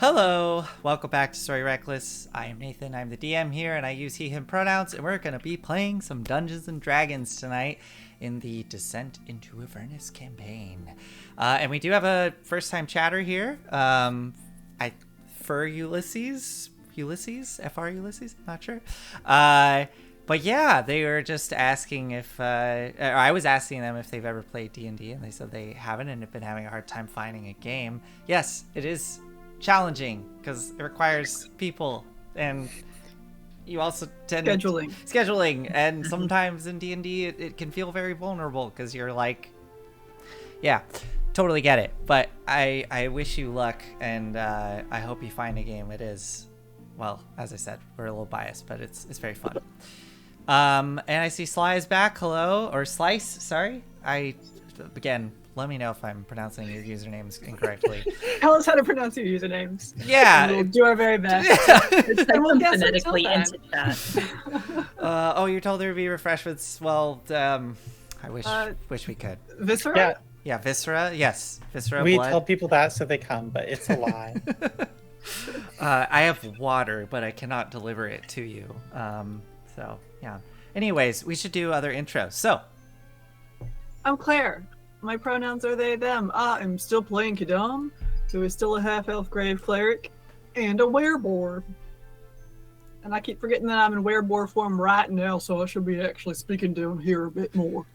Hello, welcome back to Story Reckless. I am Nathan, I'm the DM here, and I use he, him pronouns, and we're going to be playing some Dungeons & Dragons tonight in the Descent into Avernus campaign. And we do have a first-time chatter here. For Ulysses, FR Ulysses, not sure. But yeah, they were just asking if, or I was asking them if they've ever played D&D, and they said they haven't and have been having a hard time finding a game. Yes, it is challenging because it requires people, and you also tend scheduling, and sometimes in D&D it can feel very vulnerable because you're like, yeah, totally get it. But I wish you luck, and I hope you find a game. It is, well, as I said, we're a little biased, but it's very fun. And I see Sly is back. Hello, or Slice, sorry. Again, let me know if I'm pronouncing your usernames incorrectly. Tell us how to pronounce your usernames. Yeah. We'll do our very best. It's like we'll phonetically into chat. Oh, you're told there would be refreshments. Well, I wish we could. Viscera? Yeah, Viscera. Yes, Viscera. We blood. tell people that so they come, but it's a lie. I have water, but I cannot deliver it to you. So, yeah. Anyways, we should do other intros. So, I'm Claire. My pronouns are they, them. I'm still playing Kadam, who is still a half-elf grave cleric, and a wereborn. And I keep forgetting that I'm in wereborn form right now, so I should be actually speaking down here a bit more.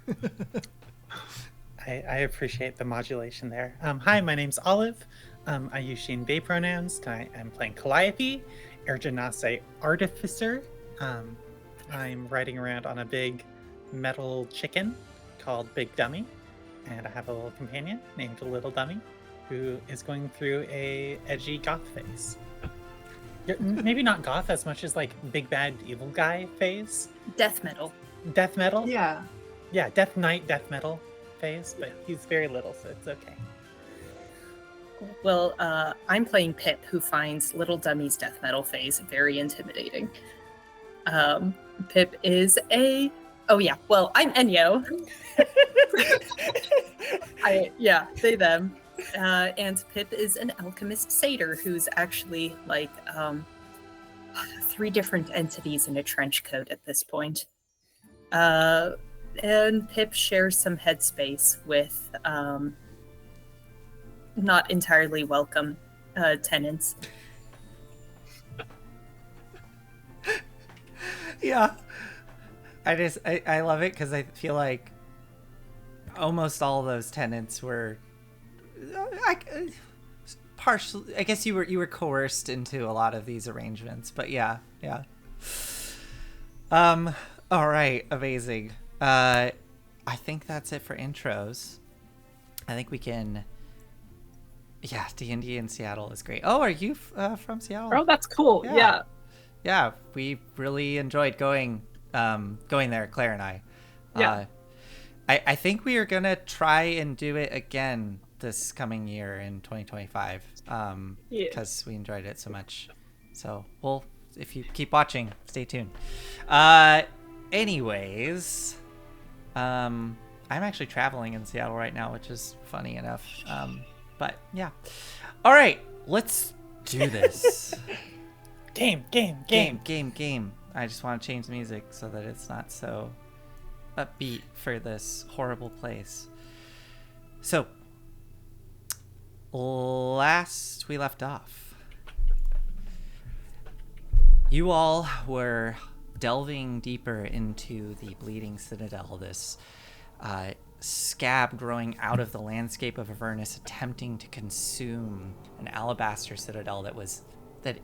I appreciate the modulation there. Hi, my name's Olive. I use she and they pronouns. Tonight I'm playing Calliope, Ergenase Artificer. I'm riding around on a big metal chicken called Big Dummy, and I have a little companion named Little Dummy who is going through a edgy goth phase. Maybe not goth as much as like big bad evil guy phase. Death metal. Death metal? Yeah. Yeah, death metal phase, but he's very little, so it's okay. Well, I'm playing Pip, who finds Little Dummy's death metal phase very intimidating. Pip is a... Oh yeah, well, I'm Enyo. They, them. And Pip is an alchemist satyr who's actually like 3 different entities in a trench coat at this point. And Pip shares some headspace with not entirely welcome tenants. yeah. I love it because I feel like almost all those tenants were partially. I guess you were coerced into a lot of these arrangements, but yeah. All right, amazing. I think that's it for intros. I think we can. Yeah, D&D in Seattle is great. Oh, are you from Seattle? Oh, that's cool. Yeah. Yeah, we really enjoyed going there, Claire and I. Yeah. I think we are gonna try and do it again this coming year in 2025. Because we enjoyed it so much. So if you keep watching, stay tuned. Anyways, I'm actually traveling in Seattle right now, which is funny enough. But yeah. All right, let's do this. Game. I just want to change the music so that it's not so upbeat for this horrible place. So, last we left off, you all were delving deeper into the Bleeding Citadel, this scab growing out of the landscape of Avernus, attempting to consume an alabaster citadel that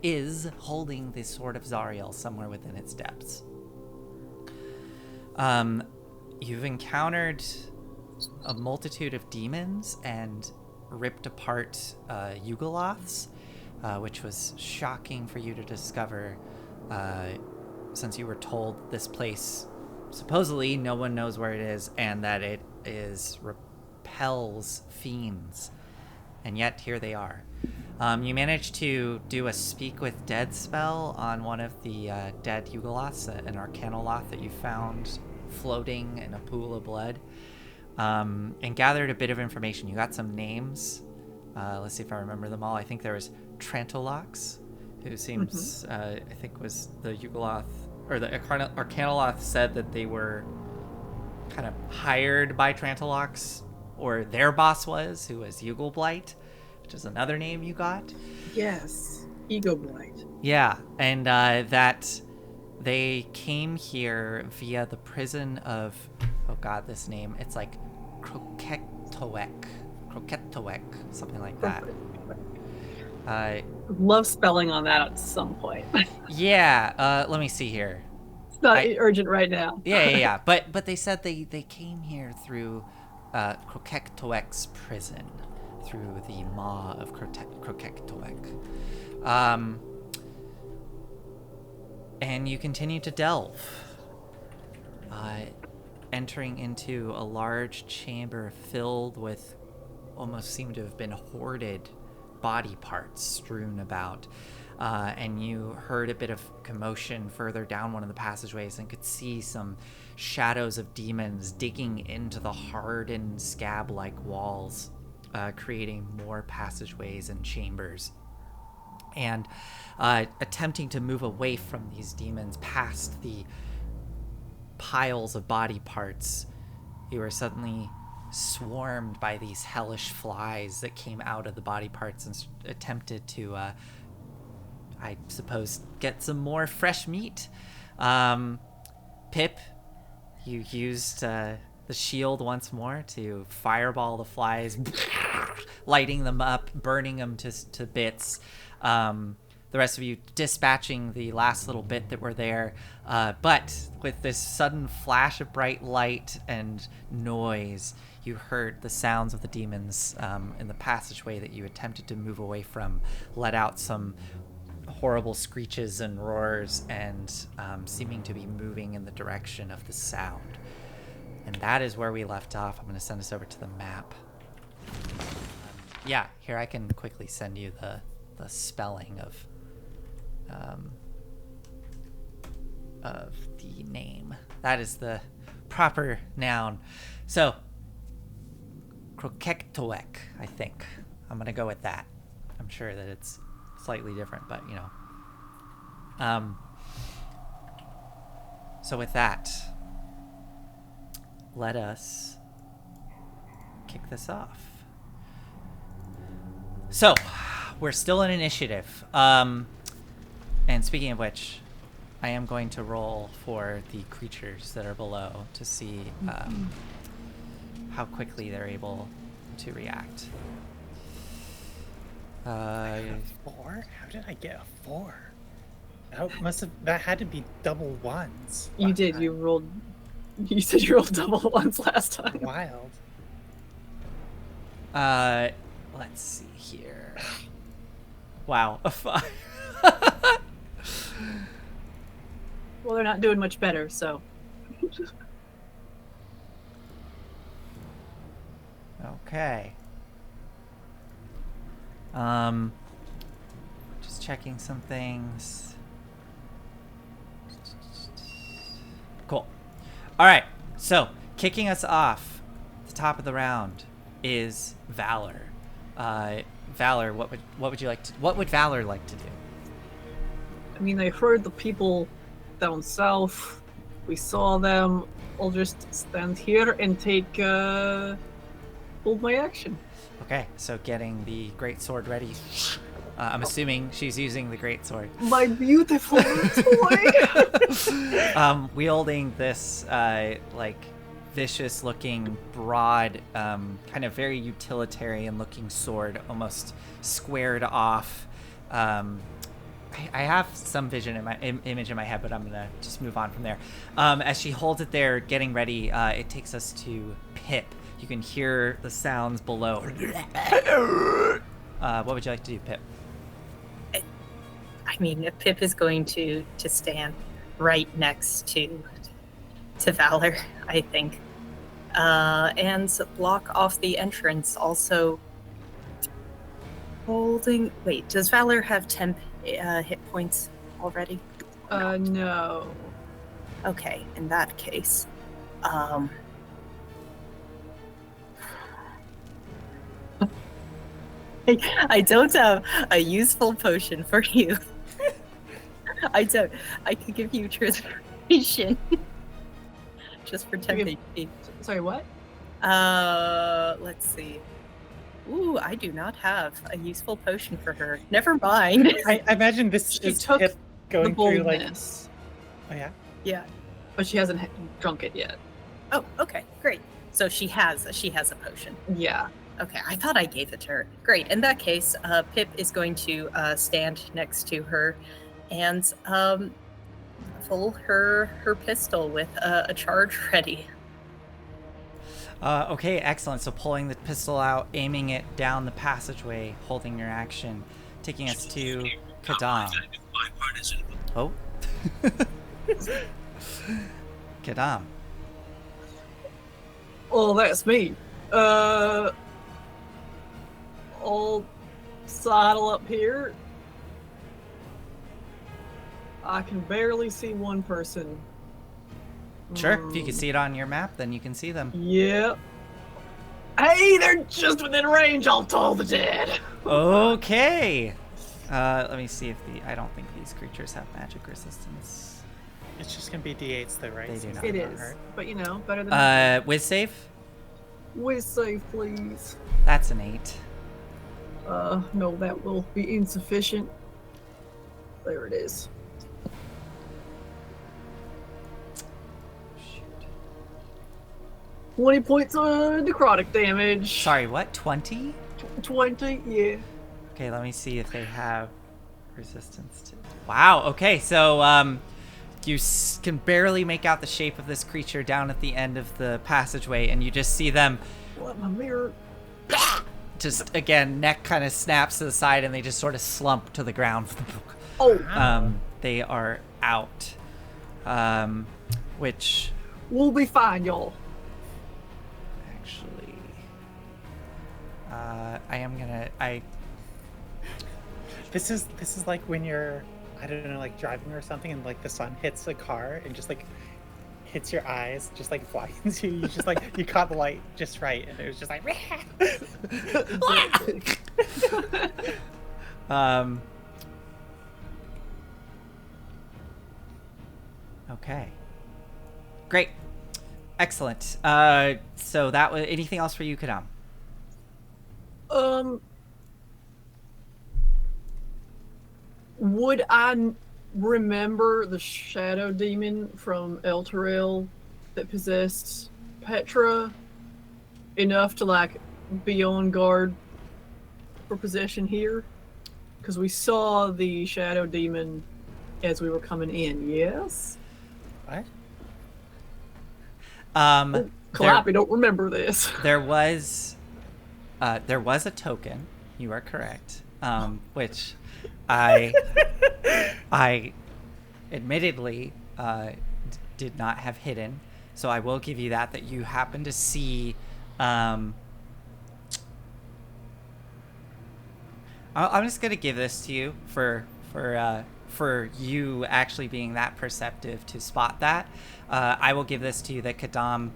is holding the Sword of Zariel somewhere within its depths. You've encountered a multitude of demons and ripped apart Yugoloths, which was shocking for you to discover, since you were told this place, supposedly no one knows where it is, and that it repels fiends. And yet here they are. You managed to do a Speak with Dead spell on one of the dead Yugoloths, an Arcanoloth that you found floating in a pool of blood, and gathered a bit of information. You got some names Let's see if I remember them all. I think there was Trantalox, who seems, I think was the Yugoloth, or the Arcanoloth said that they were kind of hired by Trantalox, or their boss was, who was Yugelblight, which is another name you got. Yes, Ego Blight. Yeah, and that they came here via the prison of, oh god, this name, it's like Kroketoek, something like that. Love spelling on that at some point. Yeah, let me see here. It's not urgent right now. Yeah. But they said they came here through Kroketoek's prison, through the maw of Kroketoek. And you continue to delve, entering into a large chamber filled with almost seem to have been hoarded body parts strewn about. And you heard a bit of commotion further down one of the passageways and could see some shadows of demons digging into the hardened scab-like walls, creating more passageways and chambers. And attempting to move away from these demons past the piles of body parts, you were suddenly swarmed by these hellish flies that came out of the body parts and attempted to, I suppose, get some more fresh meat. Pip, you used the shield once more to fireball the flies, lighting them up, burning them to bits. The rest of you dispatching the last little bit that were there, but with this sudden flash of bright light and noise, you heard the sounds of the demons in the passageway that you attempted to move away from let out some horrible screeches and roars, and seeming to be moving in the direction of the sound. And that is where we left off. I'm going to send us over to the map. Yeah, here I can quickly send you the spelling of the name. That is the proper noun. So, Kroketoek, I think. I'm gonna go with that. I'm sure that it's slightly different, but you know. So with that, let us kick this off. So, we're still in initiative. And speaking of which, I am going to roll for the creatures that are below to see how quickly they're able to react. I got a 4? How did I get a 4? That had to be double ones. You did. Time. You said you rolled double ones last time. Wild. Let's see here. Wow, a 5. Well, they're not doing much better, so. Okay. Just checking some things. Cool. All right. So, kicking us off, the top of the round is Valor. Valor, what would Valor like to do? I mean, I heard the people down south. We saw them. I'll just stand here and hold my action. Okay, so getting the great sword ready. I'm assuming she's using the great sword. My beautiful toy. Wielding this vicious-looking, broad, kind of very utilitarian-looking sword, almost squared off. I have some vision in my image in my head, but I'm gonna just move on from there. As she holds it there, getting ready, it takes us to Pip. You can hear the sounds below. What would you like to do, Pip? I mean, Pip is going to stand right next to Valor, I think, and block off the entrance. Also, holding. Wait, does Valor have 10 hit points already? No. Okay, in that case, I don't have a useful potion for you. I don't. I could give you transformation. Just for 10 HP. Sorry, what? Let's see. Ooh, I do not have a useful potion for her. Never mind. I imagine this She is took Pip going the through like. boldness, Oh yeah. Yeah. but she hasn't drunk it yet. Oh, okay, great. So she has a potion. Yeah. Okay, I thought I gave it to her. Great. In that case, Pip is going to stand next to her and pull her pistol with a charge ready. Okay, excellent. So pulling the pistol out, aiming it down the passageway, holding your action, taking us to Kadam. Oh. Kadam. Oh, that's me. I'll sidle up here. I can barely see one person. Sure, if you can see it on your map, then you can see them. Yep. Hey, they're just within range. I'll toll the dead. Okay. Let me see if I don't think these creatures have magic resistance. It's just gonna be D8s though, right? They do Since not. they're It not is, hurt. but better than Whiz save? Whiz save, please. That's an 8. No, that will be insufficient. There it is. Shoot. 20 points of necrotic damage. Sorry, what? 20? 20, yeah. Okay, let me see if they have resistance to. Wow. Okay, so you can barely make out the shape of this creature down at the end of the passageway, and you just see them. What, my mirror? Just again, neck kind of snaps to the side, and they just sort of slump to the ground. Oh, They are out. Which we'll be fine, y'all. actually, This is like when you're, I don't know, like driving or something, and like the sun hits a car and just like hits your eyes, just like blinds you. You just like you caught the light just right, and it was just like. Okay. Great. Excellent. So that was anything else for you, Kadam? Would I remember the shadow demon from Elturel that possessed Petra enough to like be on guard for possession here? Because we saw the shadow demon as we were coming in. Yes. What? Calliope, don't remember this. There was a token. You are correct. Which I admittedly did not have hidden. So I will give you that you happen to see. I'm just gonna give this to you for you actually being that perceptive to spot that. I will give this to you that Kadam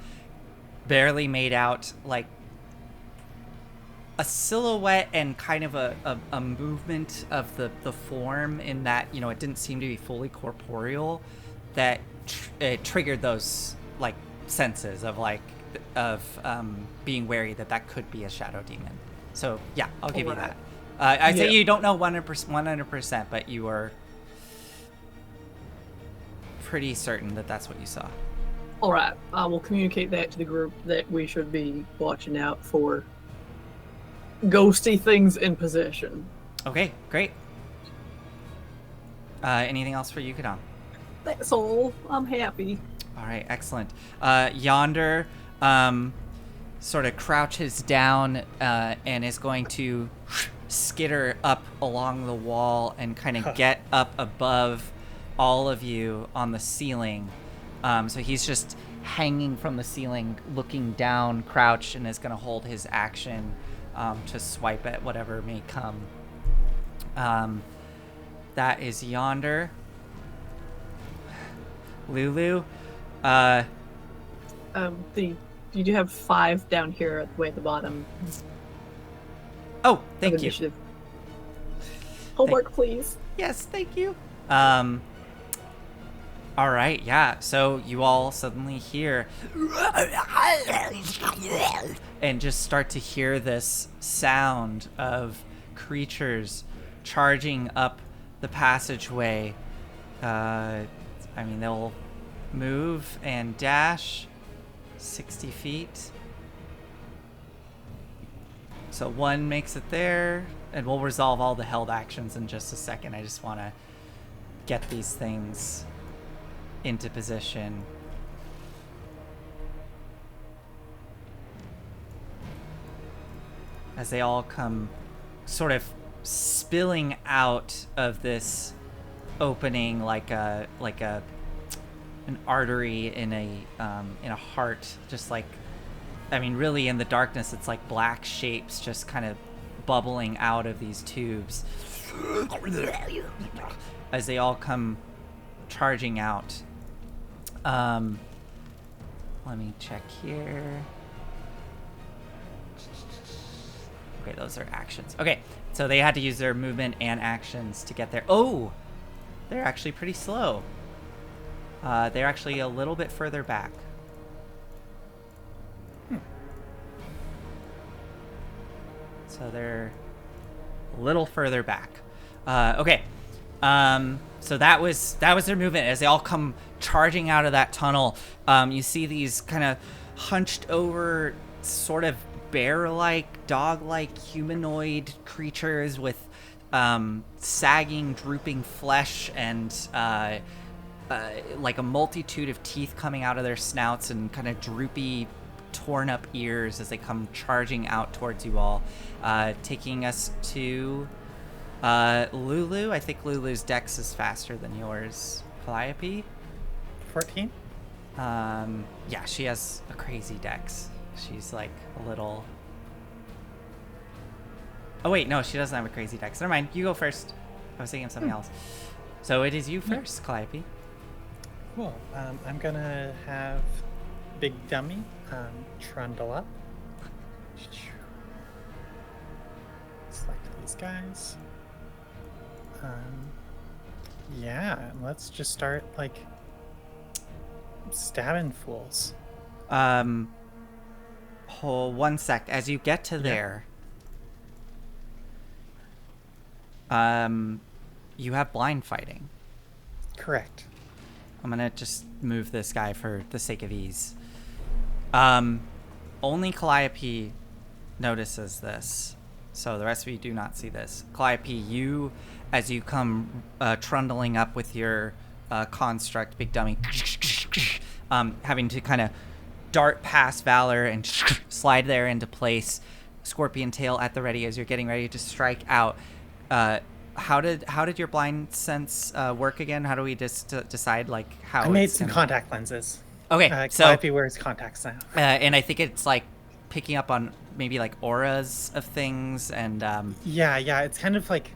barely made out like a silhouette and kind of a movement of the form, in that it didn't seem to be fully corporeal, that it triggered those like senses of being wary that could be a shadow demon. So yeah, I'll give you that. I'd say you don't know 100%, but you are pretty certain that that's what you saw. All right, I will communicate that to the group that we should be watching out for ghosty things in possession. Okay, great. Anything else for you, Kadam? That's all. I'm happy. All right, excellent. Yonder sort of crouches down and is going to skitter up along the wall and kind of get up above all of you on the ceiling. So he's just hanging from the ceiling, looking down, crouched, and is going to hold his action to swipe at whatever may come. That is Yonder. Lulu. You do have 5 down here at way at the bottom. Oh, thank you. Initiative. Homework, please. Yes, thank you. All right, yeah. So you all suddenly hear and just start to hear this sound of creatures charging up the passageway. They'll move and dash 60 feet. So one makes it there, and we'll resolve all the held actions in just a second. I just want to get these things into position. As they all come sort of spilling out of this opening like an artery in a heart, just like, really in the darkness, it's like black shapes just kind of bubbling out of these tubes as they all come charging out. Let me check here. Okay, those are actions. Okay, so they had to use their movement and actions to get there. Oh, they're actually pretty slow. They're actually a little bit further back. So they're a little further back. Okay. So that was their movement as they all come charging out of that tunnel. You see these kind of hunched over, sort of bear-like, dog-like humanoid creatures with sagging, drooping flesh and like a multitude of teeth coming out of their snouts and kind of droopy, torn-up ears as they come charging out towards you all, taking us to Lulu. I think Lulu's dex is faster than yours. Calliope? 14? Yeah, she has a crazy dex. She's like a little... Oh wait, no, she doesn't have a crazy dex. Never mind, you go first. I was thinking of something else. So it is you first, Calliope. Cool. I'm gonna have Big Dummy trundle up. Select these guys. Yeah, let's just start like stabbing fools. Hold one sec. As you get to there, you have blind fighting. Correct. I'm gonna just move this guy for the sake of ease. Only Calliope notices this, so the rest of you do not see this. Calliope, you, as you come trundling up with your construct, Big Dummy, having to kind of dart past Valor and slide there into place, Scorpion Tail at the ready as you're getting ready to strike out. How did your blind sense work again? How do we just decide like how? I made some contact lenses. Okay, so Calliope wears contacts now. And I think it's like picking up on maybe like auras of things and. Yeah, it's kind of like,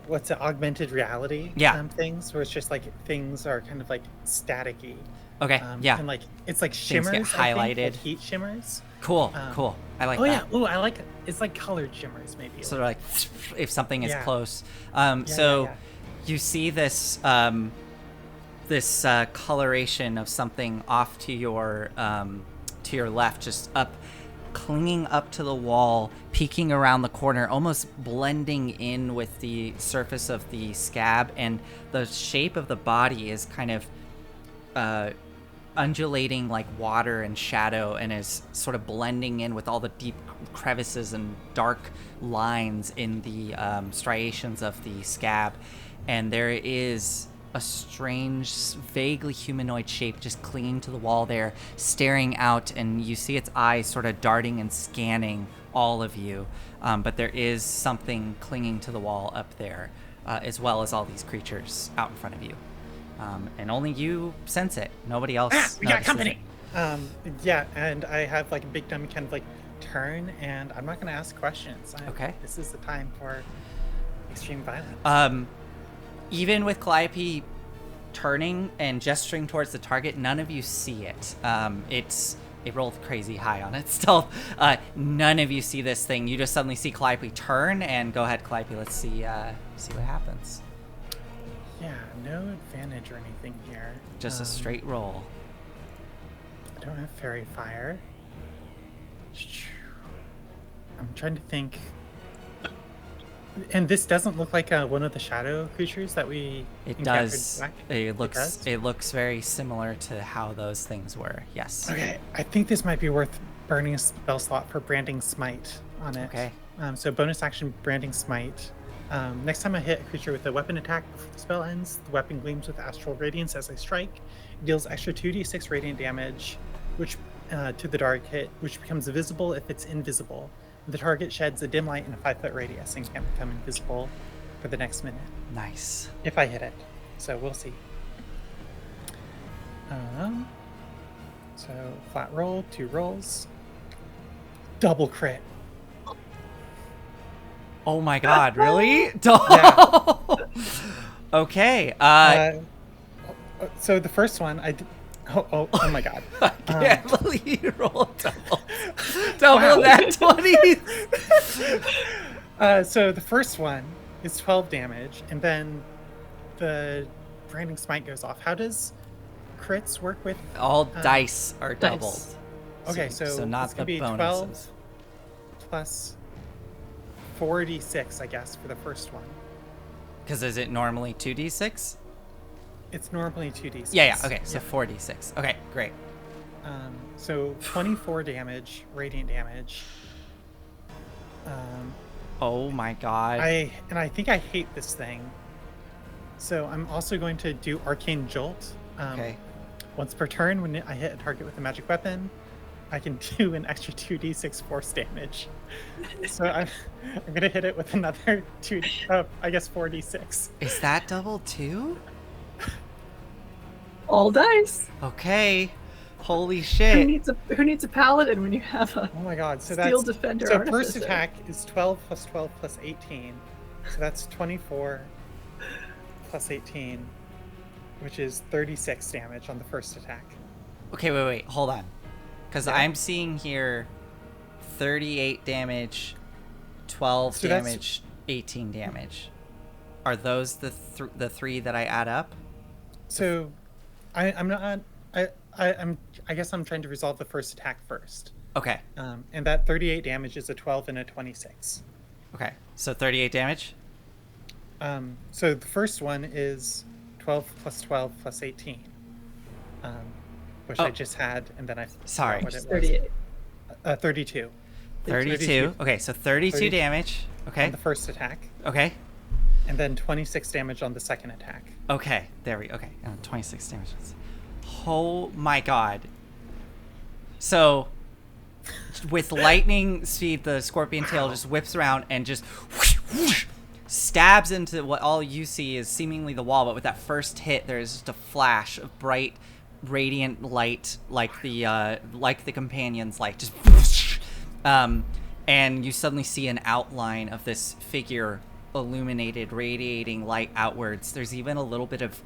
what's it? Augmented reality. Yeah. Things where it's just like things are kind of like staticky. Okay. Yeah. And like it's like Things shimmers. get highlighted. I think, like heat shimmers. Cool. Cool. I like that. Yeah. Oh, I like it. It's like colored shimmers, maybe. So like, if something is close. You see this this coloration of something off to your left, just up, clinging up to the wall, peeking around the corner, almost blending in with the surface of the scab, and the shape of the body is kind of undulating like water and shadow, and is sort of blending in with all the deep crevices and dark lines in the striations of the scab. And there is a strange, vaguely humanoid shape just clinging to the wall there, staring out, and you see its eyes sort of darting and scanning all of you. But there is something clinging to the wall up there, as well as all these creatures out in front of you. And only you sense it. Nobody else. We got company. And I have like a Big Dummy kind of like turn, and I'm not going to ask questions. Okay. This is the time for extreme violence. Even with Calliope turning and gesturing towards the target, none of you see it. It's it rolled crazy high on its stealth. None of you see this thing. You just suddenly see Calliope turn, and go ahead, Calliope. Let's see what happens. Yeah, no advantage or anything here. Just a straight roll. I don't have fairy fire. I'm trying to think. And this doesn't look like one of the shadow creatures that we It encountered does. back- It looks very similar to how those things were. Yes. Okay, I think this might be worth burning a spell slot for Branding Smite on it. Okay. So bonus action Branding Smite. Next time I hit a creature with a weapon attack before the spell ends, the weapon gleams with astral radiance as I strike. It deals extra 2d6 radiant damage, which to the target, which becomes visible if it's invisible. The target sheds a dim light in a 5-foot radius and can't become invisible for the next minute Nice. if I hit it. So we'll see. So flat roll, 2 rolls, double crit. Oh my God! Really? Yeah. Okay. So the first one I did. Oh my God! I can't believe you rolled double Wow. that 20. So the first one is 12 damage, and then the Branding Smite goes off. How does crits work with? All dice are Dice. doubled. Okay, so not it's the gonna be bonuses. 12 plus 4d6, I guess, for the first one. Because is it normally 2d6? It's normally 2d6. Yeah. Okay. So 4d6. Okay. Great. So 24 damage, radiant damage. Oh my God. I think I hate this thing. So I'm also going to do Arcane Jolt. Okay. Once per turn, when I hit a target with a magic weapon, I can do an extra 2d6 force damage. So I'm gonna hit it with another 4d6. Is that double too? All dice. Okay. Holy Who shit. needs a paladin when you have a Oh my god! So Steel that's Defender so Artificer? first attack is 12 plus 12 plus 18, so that's 24 plus 18, which is 36 damage on the first attack. Okay. Wait. Hold on. Because Yeah. I'm seeing here 38 damage, 12 So that's- damage, 18 damage. Are those the three that I add up? So I'm not. I guess I'm trying to resolve the first attack first. Okay. And that 38 damage is a 12 and a 26. Okay. So 38 damage? So the first one is 12 plus 12 plus 18, which Oh. I just had, and then I Sorry. forgot what it was. 38. 32 32. Okay, so 32 30 damage. Okay. on the first attack, Okay. and then 26 damage on the second attack. Okay. There we okay. 26 damage. Oh my God. So with lightning speed, the scorpion tail just whips around and just whoosh, whoosh, stabs into what all you see is seemingly the wall, but with that first hit, there's just a flash of bright, radiant light, like the companion's light, just whoosh, and you suddenly see an outline of this figure, illuminated, radiating light outwards. There's even a little bit of,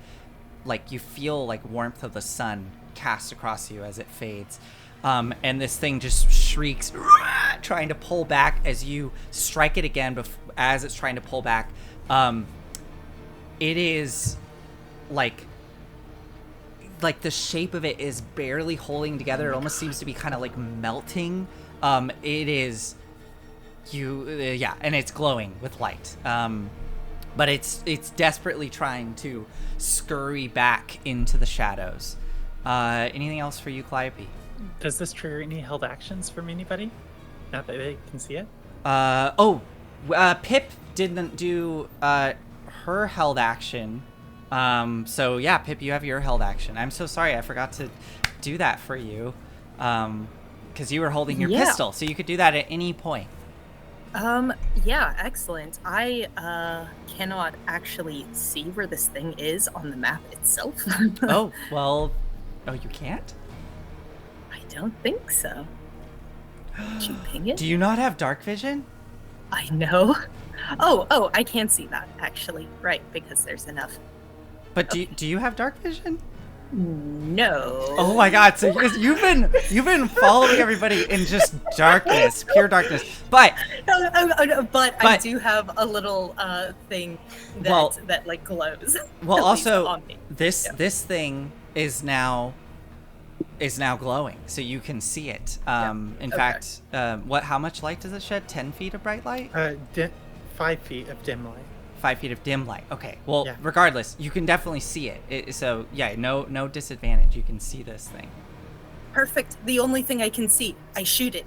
like, you feel like warmth of the sun cast across you as it fades. And this thing just shrieks, trying to pull back as you strike it again. As it's trying to pull back, it is like the shape of it is barely holding together. It almost seems to be kind of like melting. It is and it's glowing with light. But it's desperately trying to scurry back into the shadows. Anything else for you, Calliope? Does this trigger any held actions from anybody? Not that they can see it. Pip didn't do her held action. So yeah, Pip, you have your held action. I'm so sorry, I forgot to do that for you. Because you were holding your pistol, so you could do that at any point. Yeah, excellent. I cannot actually see where this thing is on the map itself. Oh, you can't? I don't think so. Did you ping it? Do you not have dark vision? I know. Oh, I can see that, actually. Right, because there's enough. But do you have dark vision? No. Oh my god! So you've been following everybody in just darkness, pure darkness. But But I do have a little thing that like glows. Well, at least also on me. this thing is now glowing, so you can see it. In fact, how much light does it shed? 10 feet of bright light? 5 feet of dim light. 5 feet of dim light. Okay. Well, Yeah. regardless, you can definitely see it. So yeah, no disadvantage. You can see this thing. Perfect. The only thing I can see, I shoot it.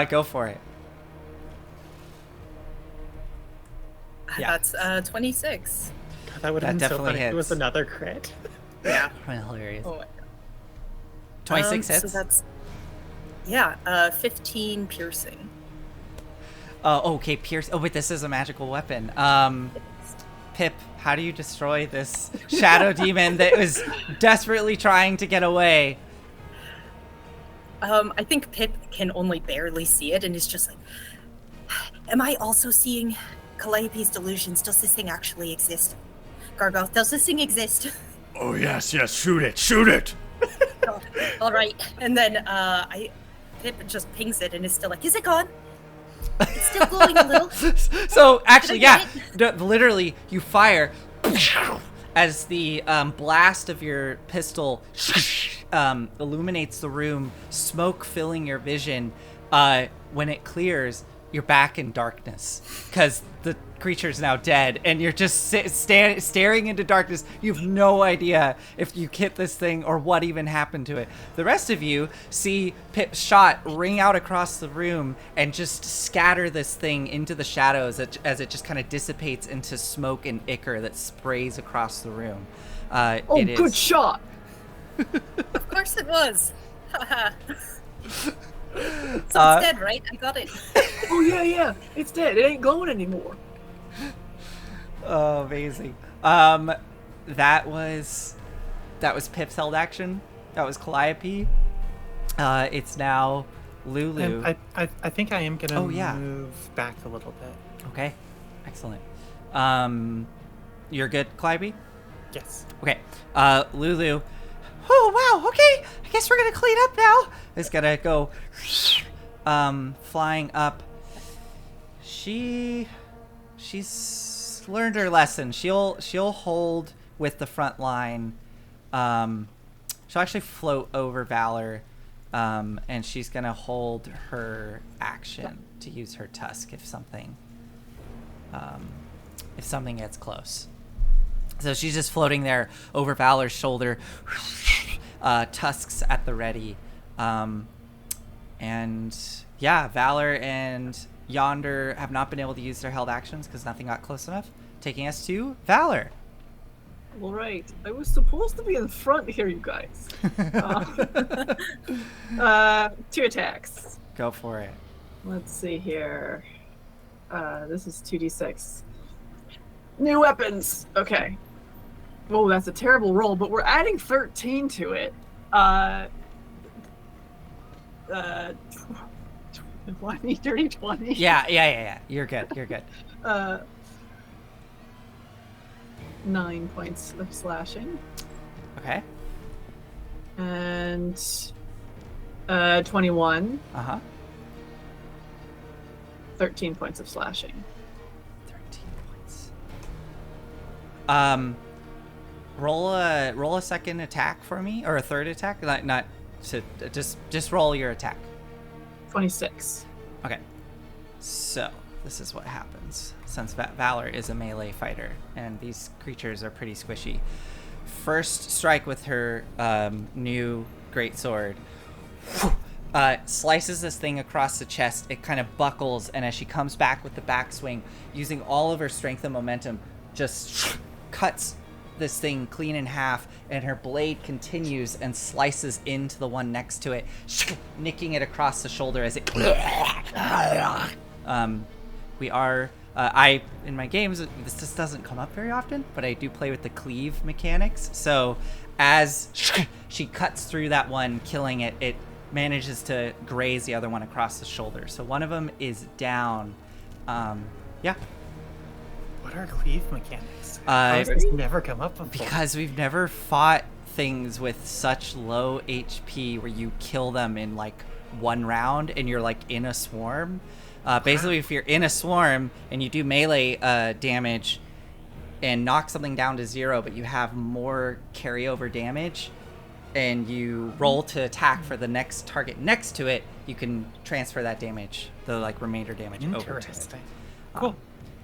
Go for it. Yeah. That's 26. God, that would have been so definitely funny if it was hits. another crit. Yeah. Hilarious. Oh my god. 26 hits. So that's 15 piercing. Okay, Pierce. Oh, wait, this is a magical weapon. Pip, how do you destroy this shadow demon that was desperately trying to get away? I think Pip can only barely see it and is just like, am I also seeing Calliope's delusions? Does this thing actually exist? Gargoth, does this thing exist? Oh, yes, shoot it! Oh, all right. And then Pip just pings it and is still like, is it gone? It's still glowing a little. So actually, Did I yeah, get literally, you fire as the blast of your pistol illuminates the room, smoke filling your vision. When it clears, you're back in darkness because the creature's now dead, and you're just staring into darkness. You have no idea if you hit this thing or what even happened to it. The rest of you see Pip's shot ring out across the room and just scatter this thing into the shadows as it just kind of dissipates into smoke and ichor that sprays across the room. Good shot. Of course it was. Haha. So it's dead, right? I got it. Oh yeah, it's dead. It ain't glowing anymore. Oh, amazing. That was Pip's held action. That was Calliope. It's now Lulu. I think I am gonna yeah. move back a little bit. Okay, excellent. You're good, Calliope? Yes. Okay. Lulu. Oh wow. Okay. I guess we're gonna clean up now. It's gonna go, flying up. She's learned her lesson. She'll hold with the front line. She'll actually float over Valor, and she's gonna hold her action to use her tusk if something gets close. So she's just floating there over Valor's shoulder, tusks at the ready. And yeah, Valor and Yonder have not been able to use their held actions because nothing got close enough. Taking us to Valor. All right, I was supposed to be in front here, you guys. 2 attacks. Go for it. Let's see here. This is 2d6. New weapons. Okay. Oh, that's a terrible roll, but we're adding 13 to it. 20, dirty 20. Yeah. You're good. 9 points of slashing. Okay. And 21. 13 points of slashing. 13 points. Roll a second attack for me, or a third attack. Not to just roll your attack. 26. Okay. So this is what happens since Valor is a melee fighter, and these creatures are pretty squishy. First strike with her new greatsword. Slices this thing across the chest. It kind of buckles, and as she comes back with the backswing, using all of her strength and momentum, just cuts this thing clean in half, and her blade continues and slices into the one next to it, nicking it across the shoulder as it in my games, this just doesn't come up very often, but I do play with the cleave mechanics. So as she cuts through that one, killing it, it manages to graze the other one across the shoulder. So one of them is down. Yeah. What are cleave mechanics? Uh, How has this never come up before? Because we've never fought things with such low HP where you kill them in like one round and you're like in a swarm. Basically, if you're in a swarm and you do melee damage and knock something down to 0, but you have more carryover damage and you roll to attack for the next target next to it, you can transfer that damage, the like remainder damage, over to it. Interesting. Cool.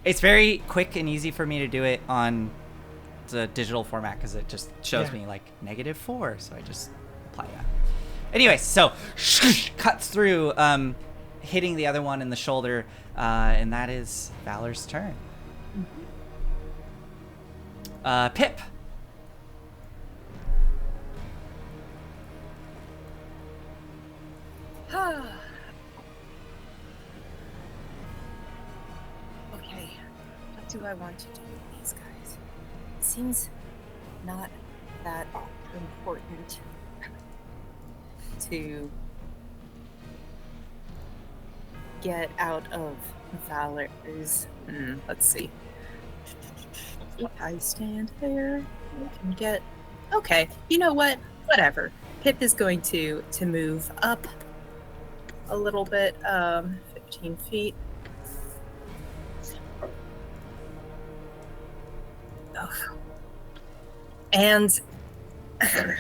It's very quick and easy for me to do it on the digital format because it just shows me like -4, so I just apply that. Anyway, so cuts through, hitting the other one in the shoulder, and that is Valor's turn. Pip. Okay, what do I want to do with these guys? Seems not that important to get out of Valor's. Let's see. If I stand there, I can get. Okay, you know what? Whatever. Pip is going to move up a little bit, 15 feet. Oh. And 15.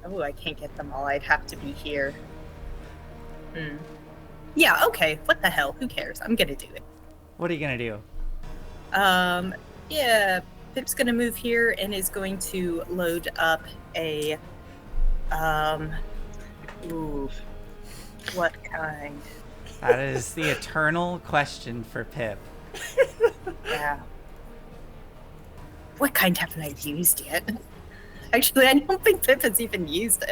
Oh, I can't get them all. I'd have to be here. Yeah, okay. What the hell? Who cares? I'm gonna do it. What are you gonna do? Yeah, Pip's gonna move here and is going to load up a ooh, what kind? That is the eternal question for Pip. Yeah. What kind haven't I used yet? Actually, I don't think Pip has even used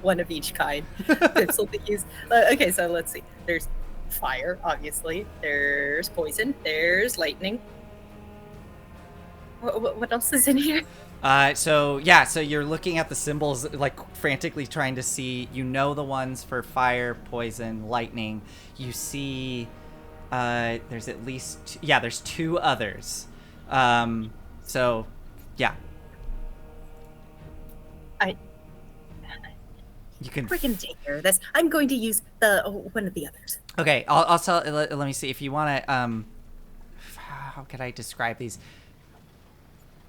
one of each kind. Pip's only used. Okay, so let's see. There's fire, obviously. There's poison. There's lightning. What else is in here? So you're looking at the symbols, like frantically trying to see. You know the ones for fire, poison, lightning. You see, there's at least there's 2 others. So, yeah. You can freaking take care of this. I'm going to use one of the others. Okay, I'll tell. Let me see if you want to. How could I describe these?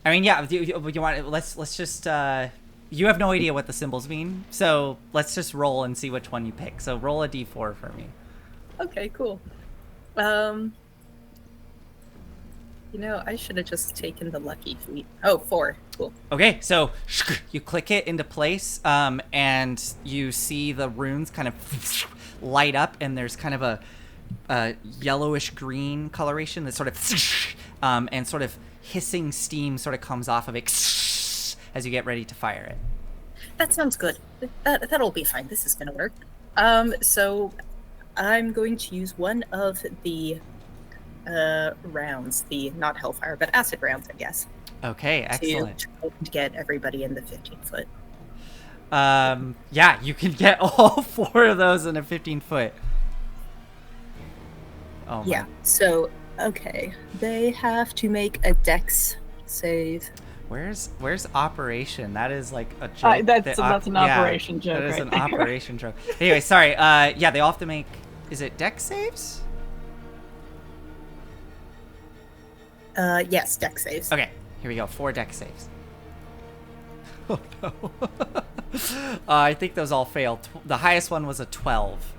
I mean, yeah. You want? Let's just. You have no idea what the symbols mean, so let's just roll and see which one you pick. So roll a d4 for me. Okay, cool. You know, I should have just taken the lucky feat. Oh, 4. Cool. Okay, so you click it into place, and you see the runes kind of light up, and there's kind of a yellowish green coloration that sort of and sort of hissing steam sort of comes off of it as you get ready to fire it. That sounds good. That'll be fine. This is gonna work. So I'm going to use one of the rounds, the not hellfire but acid rounds, I guess. Okay, excellent. To get everybody in the 15 foot. Yeah, you can get all 4 of those in a 15-foot. Oh yeah. So okay, they have to make a dex save. Where's operation? That is like a joke. That's an operation joke. That is right an there. operation joke. Anyway, sorry. Yeah, they all have to make. Is it dex saves? Yes, dex saves. Okay, here we go. 4 dex saves. Oh no. I think those all failed. The highest one was a 12.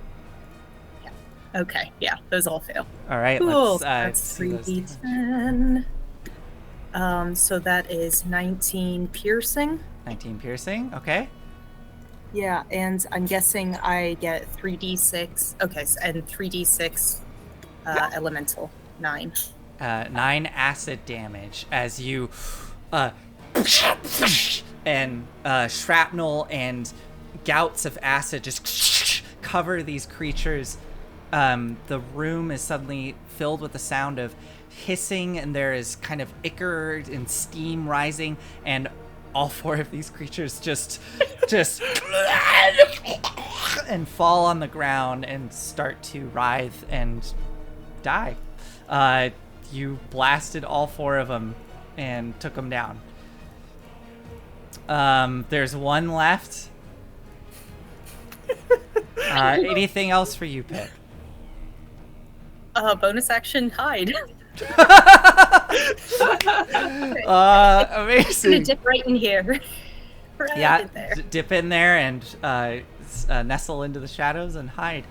Yeah. Okay. Yeah, those all fail. All right. Cool. Let's That's see those 3d10. So that is 19 piercing. 19 piercing. Okay. Yeah, and I'm guessing I get 3d6. Okay, and 3d6 elemental 9. 9 acid damage as you and shrapnel and gouts of acid just cover these creatures. The room is suddenly filled with the sound of hissing, and there is kind of ichor and steam rising, and all 4 of these creatures just and fall on the ground and start to writhe and die. You blasted all 4 of them and took them down. There's 1 left. Anything else for you, Pip? Bonus action, hide. Amazing. Just gonna dip right in here. Right in there. Dip in there and nestle into the shadows and hide.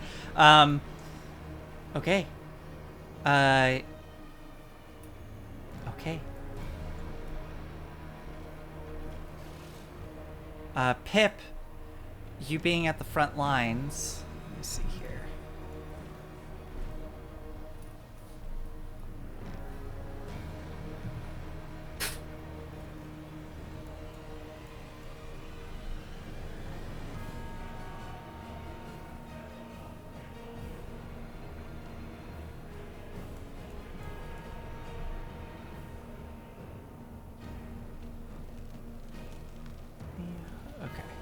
Okay. Okay. Pip, you being at the front lines. Let me see here.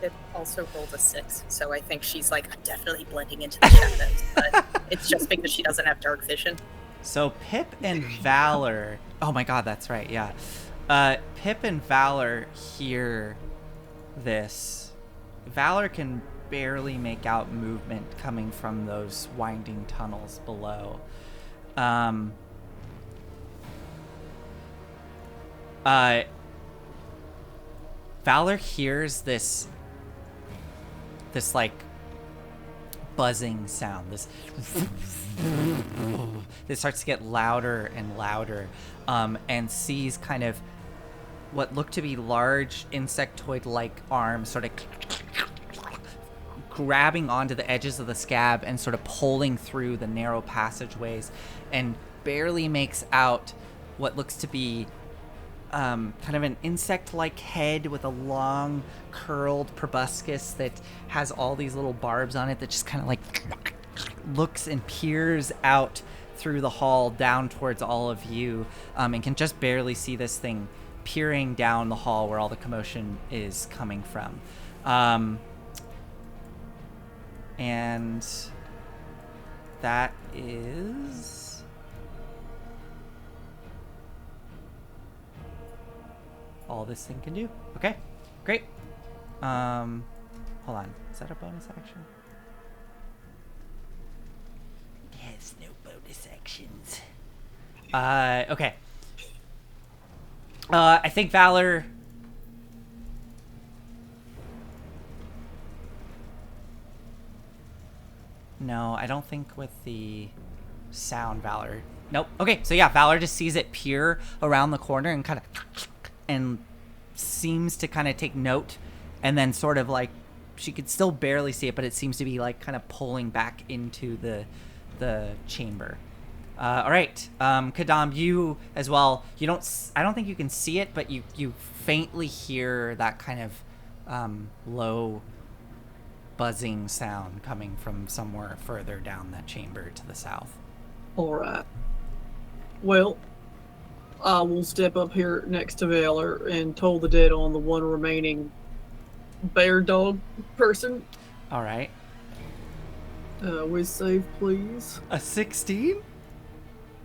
It also rolled a 6, so I think she's like definitely blending into the shadows, but it's just because she doesn't have dark vision. So Pip and Valor. Oh my god, that's right. Yeah. Pip and Valor hear this. Valor can barely make out movement coming from those winding tunnels below. Valor hears this like buzzing sound. This starts to get louder and louder, and sees kind of what look to be large insectoid-like arms sort of grabbing onto the edges of the scab and sort of pulling through the narrow passageways, and barely makes out what looks to be kind of an insect-like head with a long curled proboscis that has all these little barbs on it that just kind of like looks and peers out through the hall down towards all of you, and can just barely see this thing peering down the hall where all the commotion is coming from. And that is all this thing can do. Okay, great. Hold on. Is that a bonus action? It has no bonus actions. Okay. I think Valor... No, I don't think with the sound Valor... Nope. Okay, so yeah, Valor just sees it peer around the corner and kind of... and seems to kind of take note, and then sort of like... She could still barely see it, but it seems to be like kind of pulling back into the chamber. All right, Kadam, you as well. You don't. I don't think you can see it, but you faintly hear that kind of low buzzing sound coming from somewhere further down that chamber to the south. All right. Well, I will step up here next to Valor and toll the dead on the one remaining bear dog person. All right. Whiz save, please. A 16?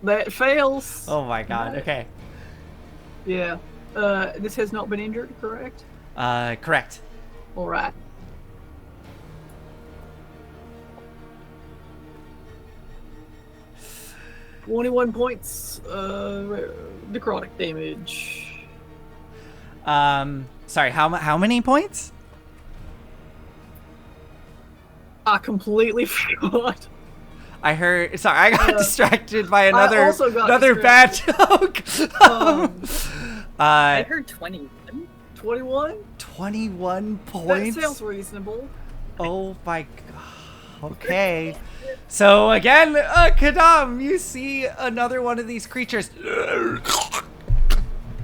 That fails. Oh my god. Okay. Yeah. This has not been injured, correct? Correct. All right. $21 points necrotic damage. Sorry, how many points? I completely forgot. I heard. Sorry, I got distracted by another bad joke. I heard 21. 21? 21 points. That sounds reasonable. Oh my god. Okay. So again, Kadam, you see another one of these creatures,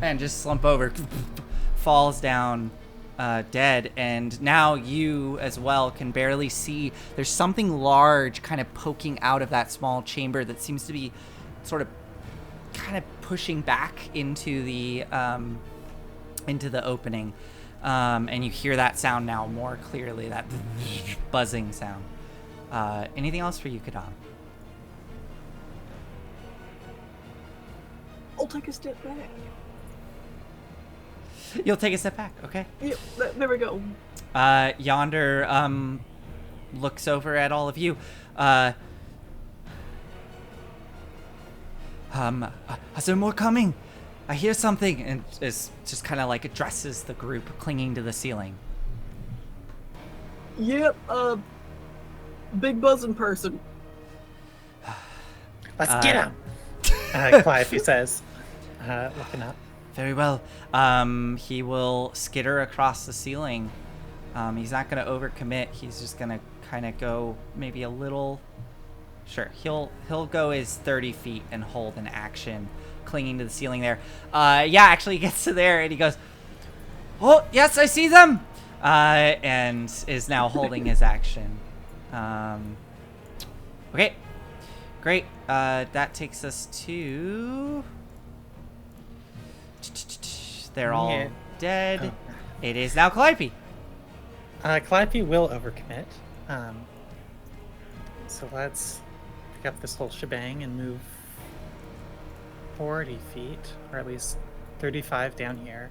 and just slump over, falls down. Dead, and now you as well can barely see. There's something large kind of poking out of that small chamber that seems to be sort of kind of pushing back into the opening, and you hear that sound now more clearly, that buzzing sound. Anything else for you, Kadam? I'll take a step back. You'll take a step back, okay? Yep, there we go. Yonder looks over at all of you. Is there more coming? I hear something, and is just kind of like addresses the group clinging to the ceiling. Yep, big buzzing person. Let's get him. Calliope says, looking up. Very well. He will skitter across the ceiling. He's not going to overcommit. He's just going to kind of go maybe a little. Sure, he'll go his 30 feet and hold an action, clinging to the ceiling there. Actually he gets to there and he goes, "Oh yes, I see them," and is now holding his action. Okay, great. That takes us to. They're all dead. Oh. It is now Calliope. Calliope will overcommit. So let's pick up this whole shebang and move 40 feet, or at least 35 down here.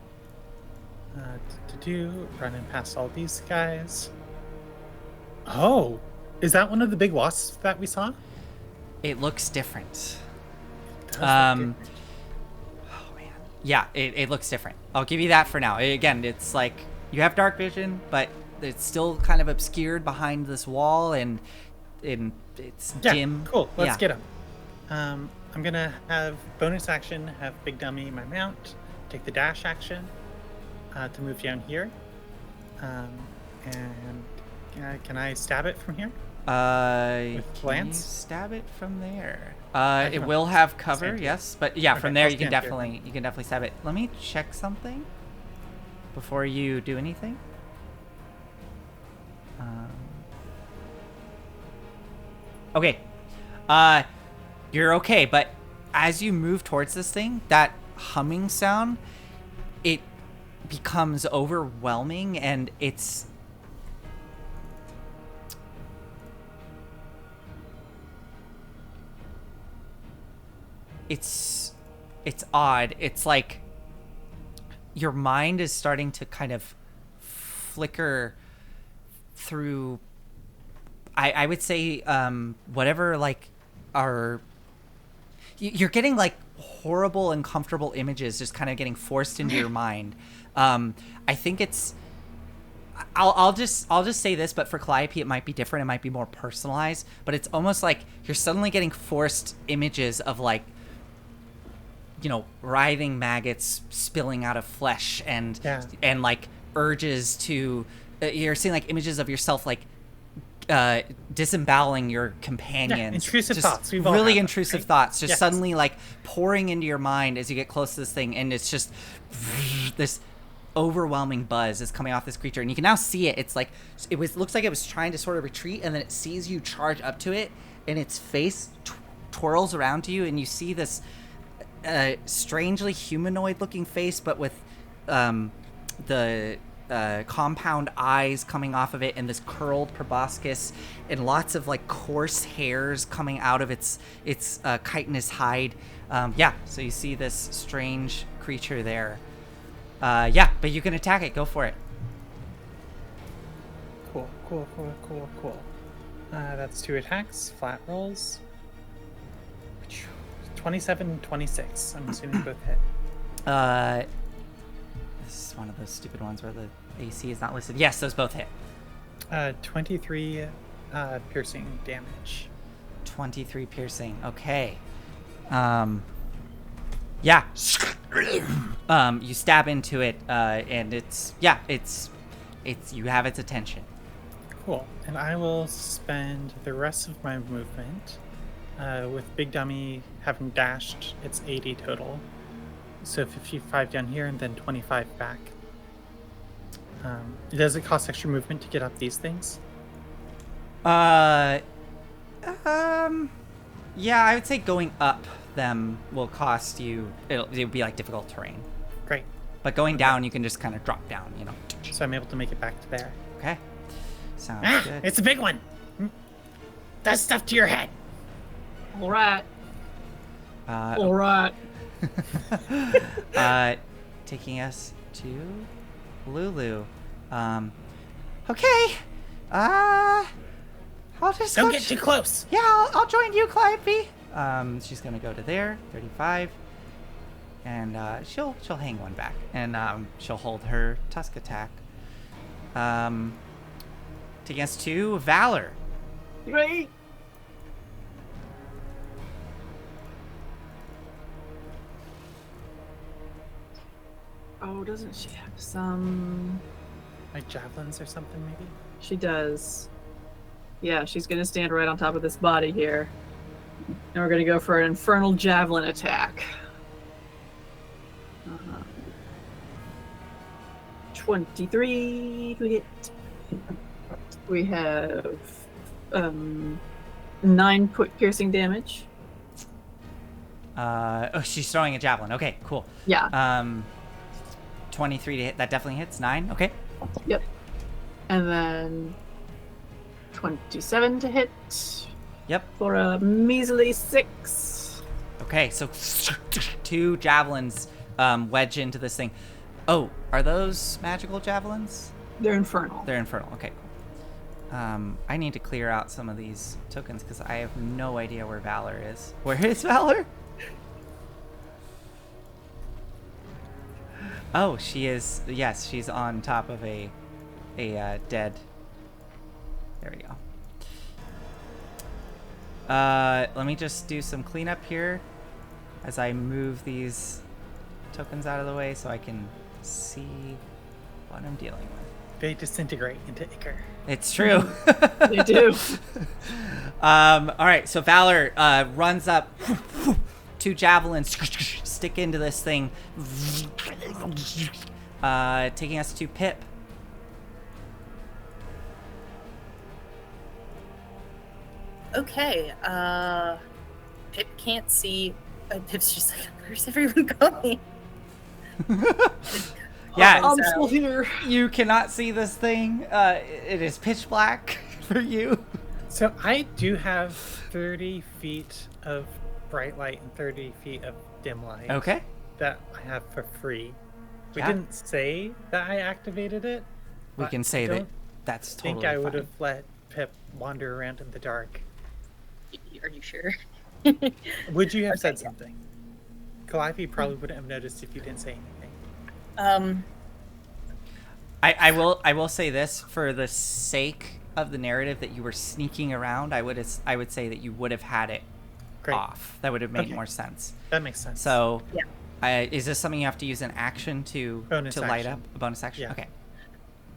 Running past all these guys. Oh, is that one of the big wasps that we saw? It looks different. It does look different. Oh man. Yeah, it looks different. I'll give you that for now. Again, it's like you have dark vision, but it's still kind of obscured behind this wall, and it's dim. Cool. Let's get him. I'm gonna have bonus action, have Big Dummy my mount, take the dash action to move down here, and can I stab it from here? With Can lance? you stab it from there? I It don't will know. have cover, Stand here. yes, but yeah, Okay, from there I'll you can stand here. definitely stab it. Let me check something before you do anything. Okay, you're okay, but as you move towards this thing, that humming sound, it becomes overwhelming, and it's odd. It's like your mind is starting to kind of flicker through, I would say, whatever, like, you're getting like horrible and uncomfortable images just kind of getting forced into your mind. I think it's I'll just say this, but for Calliope it might be different. It might be more personalized, but it's almost like you're suddenly getting forced images of, like, you know, writhing maggots spilling out of flesh, and like urges to you're seeing like images of yourself like disemboweling your companions. Yeah, intrusive Just thoughts. We've all really had them, intrusive right? thoughts just Yes. suddenly like pouring into your mind as you get close to this thing, and it's just this overwhelming buzz is coming off this creature, and you can now see it. It's like looks like it was trying to sort of retreat, and then it sees you charge up to it, and its face twirls around to you, and you see this strangely humanoid looking face, but with the compound eyes coming off of it, and this curled proboscis, and lots of like coarse hairs coming out of its chitinous hide. So you see this strange creature there. But you can attack it. Go for it. Cool. That's 2 attacks, flat rolls. 27, 26. I'm assuming both hit. This is one of those stupid ones where the AC is not listed. Yes, those both hit. 23 piercing damage. 23 piercing. Okay. You stab into it, and it's you have its attention. Cool. And I will spend the rest of my movement with Big Dummy having dashed. It's 80 total. So 55 down here and then 25 back. Does it cost extra movement to get up these things? Yeah, I would say going up them will cost you. It'll be like difficult terrain. Great. But going down, you can just kind of drop down. You know. So I'm able to make it back to there. Okay. Sounds good. It's a big one. that stuff to your head. All right. Uh, All right. taking us to Lulu. Okay. I'll just Don't go get too close. Yeah, I'll join you, Calliope. She's gonna go to there, 35, and she'll hang one back, and she'll hold her tusk attack. Taking us to Valor. Great. Oh, doesn't she have some? Like javelins or something, maybe? She does. Yeah, she's gonna stand right on top of this body here. And we're gonna go for an infernal javelin attack. 23 to hit. We have 9 piercing damage. Oh, she's throwing a javelin. Okay, cool. Yeah. 23 to hit. That definitely hits. 9. Okay. Yep. And then 27 to hit. Yep. For a measly 6. Okay, so 2 javelins wedge into this thing. Oh, are those magical javelins? They're infernal. They're infernal. Okay, cool. I need to clear out some of these tokens because I have no idea where Valor is. Where is Valor? Oh, she is. Yes, she's on top of a dead. There we go. Let me just do some cleanup here as I move these tokens out of the way so I can see what I'm dealing with. They disintegrate into ichor. It's true. They do. All right, so Valor runs up. 2 javelins stick into this thing. Taking us to Pip. Okay, Pip can't see. Pip's just like, where's everyone going? Yeah, I'm still here. you cannot see this thing. It is pitch black for you. So I do have 30 feet of bright light and 30 feet of dim light. Okay. That I have for free. We Yeah. didn't say that I activated it. We but can say I that don't that's think totally I would fine. have let Pip wander around in the dark. Are you sure? Would you have Okay, said yeah. something? Calliope probably wouldn't have noticed if you didn't say anything. I will say this for the sake of the narrative that you were sneaking around. I would say that you would have had it Great. off. That would have made Okay. more sense. That makes sense. So, Yeah. is this something you have to use an action to Bonus light action. up? A bonus action? Yeah. Okay.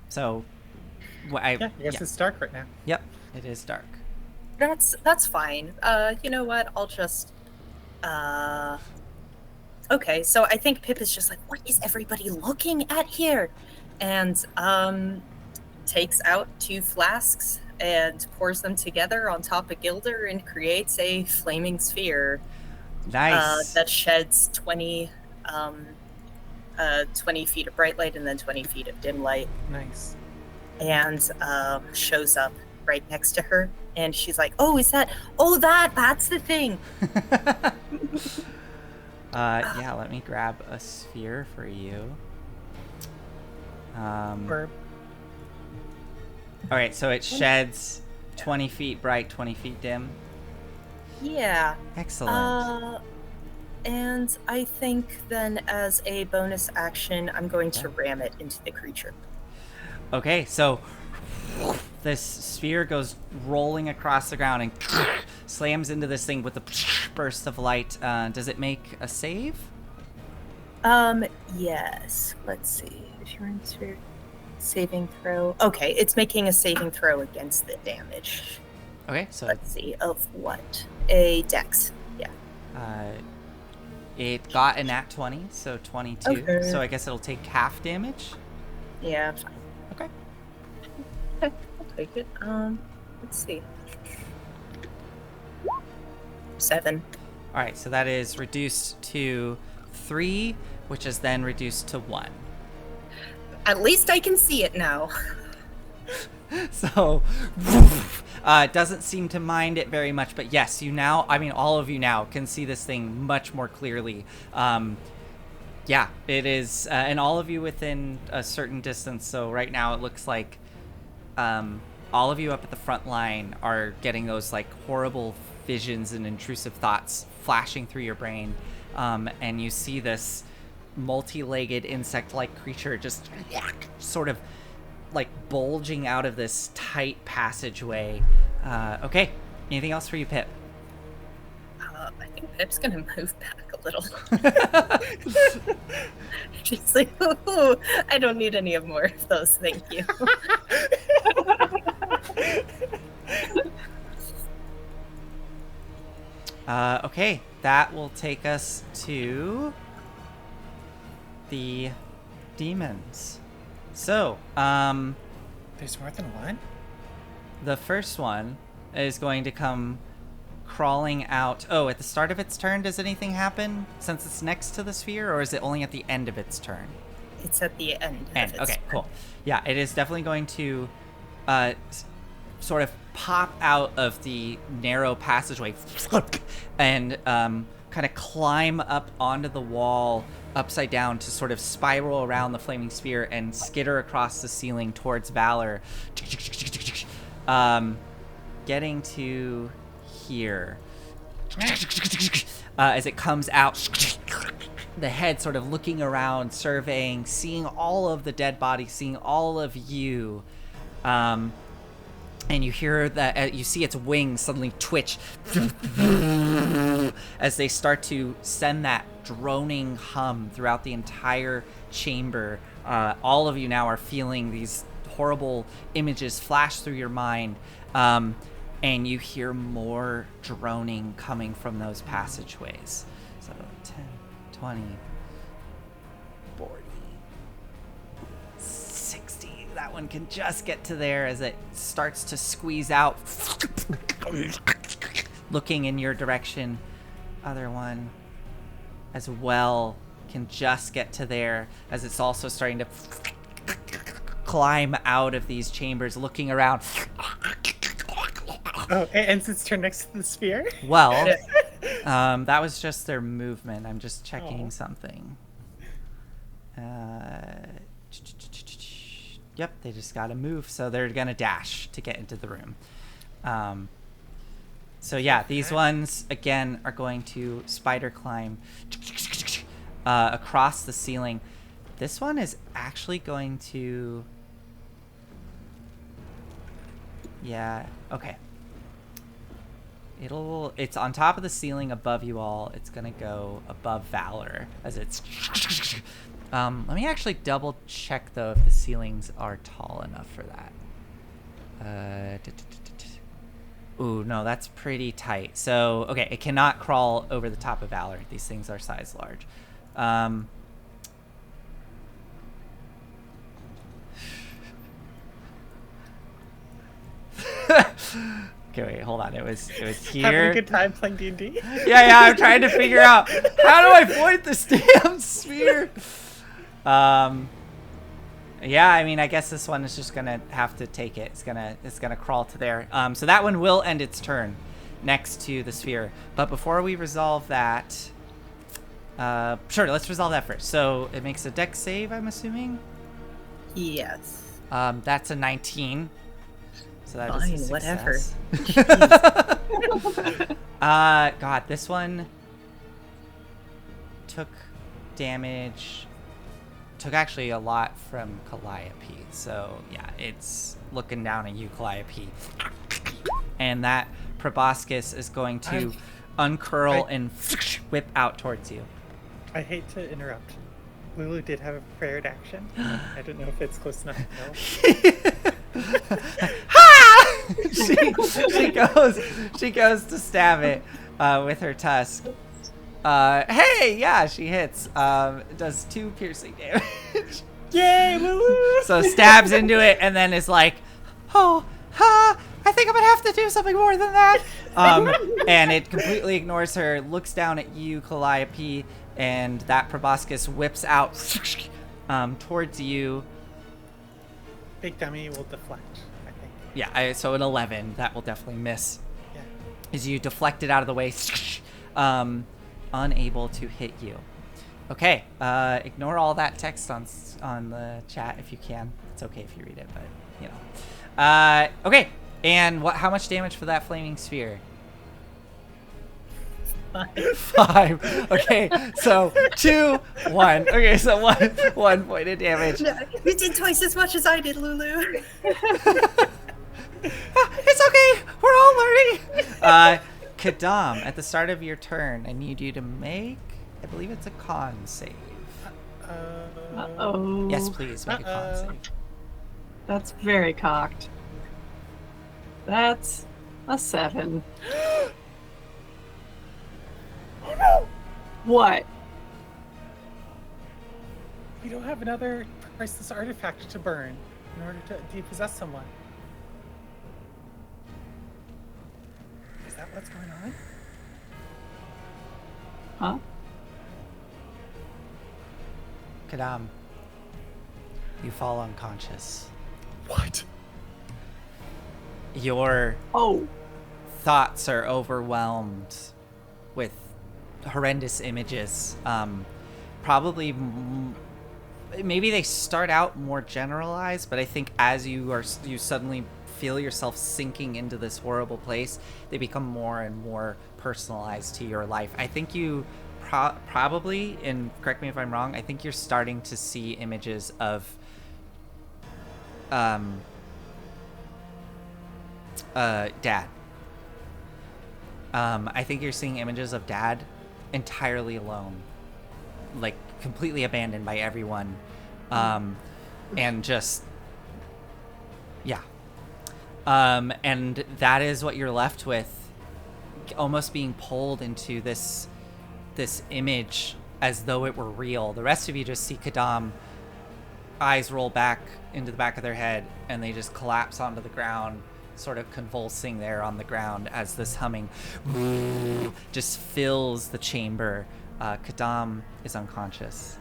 So, I guess it's dark right now. Yep, it is dark. That's fine. You know what? I'll just. Okay, so I think Pip is just like, what is everybody looking at here? And takes out 2 flasks and pours them together on top of Gilder and creates a flaming sphere Nice. that sheds 20 feet of bright light and then 20 feet of dim light, Nice. and shows up right next to her. And she's like, oh, that's the thing. Yeah, let me grab a sphere for you. Or All right, so it sheds 20 feet bright, 20 feet dim. Yeah. Excellent. And I think then as a bonus action, I'm going to ram it into the creature. Okay, so this sphere goes rolling across the ground and slams into this thing with a burst of light. Does it make a save? Yes. Let's see. If you're in sphere, saving throw. Okay, it's making a saving throw against the damage. Okay, so Let's see, of what? A dex. Yeah. it got a nat 20, so 22. Okay. So I guess it'll take half damage. Yeah, fine. Okay. Okay, I'll take it. Let's see. 7. All right, so that is reduced to 3, which is then reduced to 1. At least I can see it now. So, doesn't seem to mind it very much. But yes, you now, I mean, all of you now can see this thing much more clearly. Yeah, it is, and all of you within a certain distance. So right now it looks like all of you up at the front line are getting those like horrible visions and intrusive thoughts flashing through your brain. And you see this multi-legged insect-like creature just sort of like bulging out of this tight passageway. Okay, anything else for you, Pip? I think Pip's gonna move back a little. She's like, ooh, I don't need any of more of those, thank you. Okay, that will take us to the demons. So, There's more than one? the first one is going to come crawling out. Oh, at the start of its turn, does anything happen since it's next to the sphere, or is it only at the end of its turn? It's at the end. End. Okay, cool. Yeah, it is definitely going to sort of pop out of the narrow passageway and kind of climb up onto the wall upside down to sort of spiral around the flaming sphere and skitter across the ceiling towards Valor. Getting to here. As it comes out, the head sort of looking around, surveying, seeing all of the dead bodies, seeing all of you. And you hear that, you see its wings suddenly twitch as they start to send that droning hum throughout the entire chamber. All of you now are feeling these horrible images flash through your mind. And you hear more droning coming from those passageways. So 10, 20, 40, 60. That one can just get to there as it starts to squeeze out, looking in your direction. Other one as well can just get to there as it's also starting to climb out of these chambers, looking around. Oh, it ends its turn next to the sphere? Well, that was just their movement. I'm just checking something. Yep, they just got to move, so they're going to dash to get into the room. So yeah, these ones, again, are going to spider climb across the ceiling. This one is actually going to... Yeah, okay. It's on top of the ceiling above you all. It's gonna go above Valor as it's... let me actually double check though if the ceilings are tall enough for that. Ooh, no, that's pretty tight. So, okay, it cannot crawl over the top of Valor. These things are size large. Okay, wait, hold on. It was here. Having a good time playing D&D? Yeah, I'm trying to figure out how do I point this damn sphere. Yeah, I mean, I guess this one is just gonna have to take it. It's gonna crawl to there. So that one will end its turn next to the sphere. But before we resolve that, sure, let's resolve that first. So it makes a dex save, I'm assuming. Yes. That's a 19. So that Fine, is a whatever. God, this one took damage. Took actually a lot from Calliope. So yeah, it's looking down at you, Calliope. And that proboscis is going to uncurl and whip out towards you. I hate to interrupt. Lulu did have a prepared action. I don't know if it's close enough to know. she goes to stab it with her tusk. Hey, yeah, she hits. Does 2 piercing damage. Yay, Lulu! So stabs into it and then is like, I think I'm gonna have to do something more than that. And it completely ignores her, looks down at you, Calliope, and that proboscis whips out towards you. Big dummy will deflect, I think. Yeah, so an 11, that will definitely miss. Yeah. As you deflect it out of the way, unable to hit you. Okay, ignore all that text on the chat if you can. It's okay if you read it, but you know. Okay, and how much damage for that flaming sphere? 5. Okay, so 2, 1. Okay, so 1 point of damage. No, you did twice as much as I did, Lulu. It's okay. We're all learning. Kadam, at the start of your turn, I need you to make, I believe it's a con save. Uh-oh. Yes, please make a con save. That's very cocked. That's a 7. Oh no! What? We don't have another priceless artifact to burn in order to depossess someone. Is that what's going on? Huh? Kadam, you fall unconscious. What? Your Oh. thoughts are overwhelmed with horrendous images. Probably, maybe they start out more generalized, but I think as you suddenly feel yourself sinking into this horrible place, they become more and more personalized to your life. I think you probably, and correct me if I'm wrong, I think you're starting to see images of Dad. I think you're seeing images of Dad entirely alone, like completely abandoned by everyone, and just and that is what you're left with, almost being pulled into this image as though it were real. The rest of you just see Kadam, eyes roll back into the back of their head, and they just collapse onto the ground, sort of convulsing there on the ground as this humming just fills the chamber. Kadam is unconscious.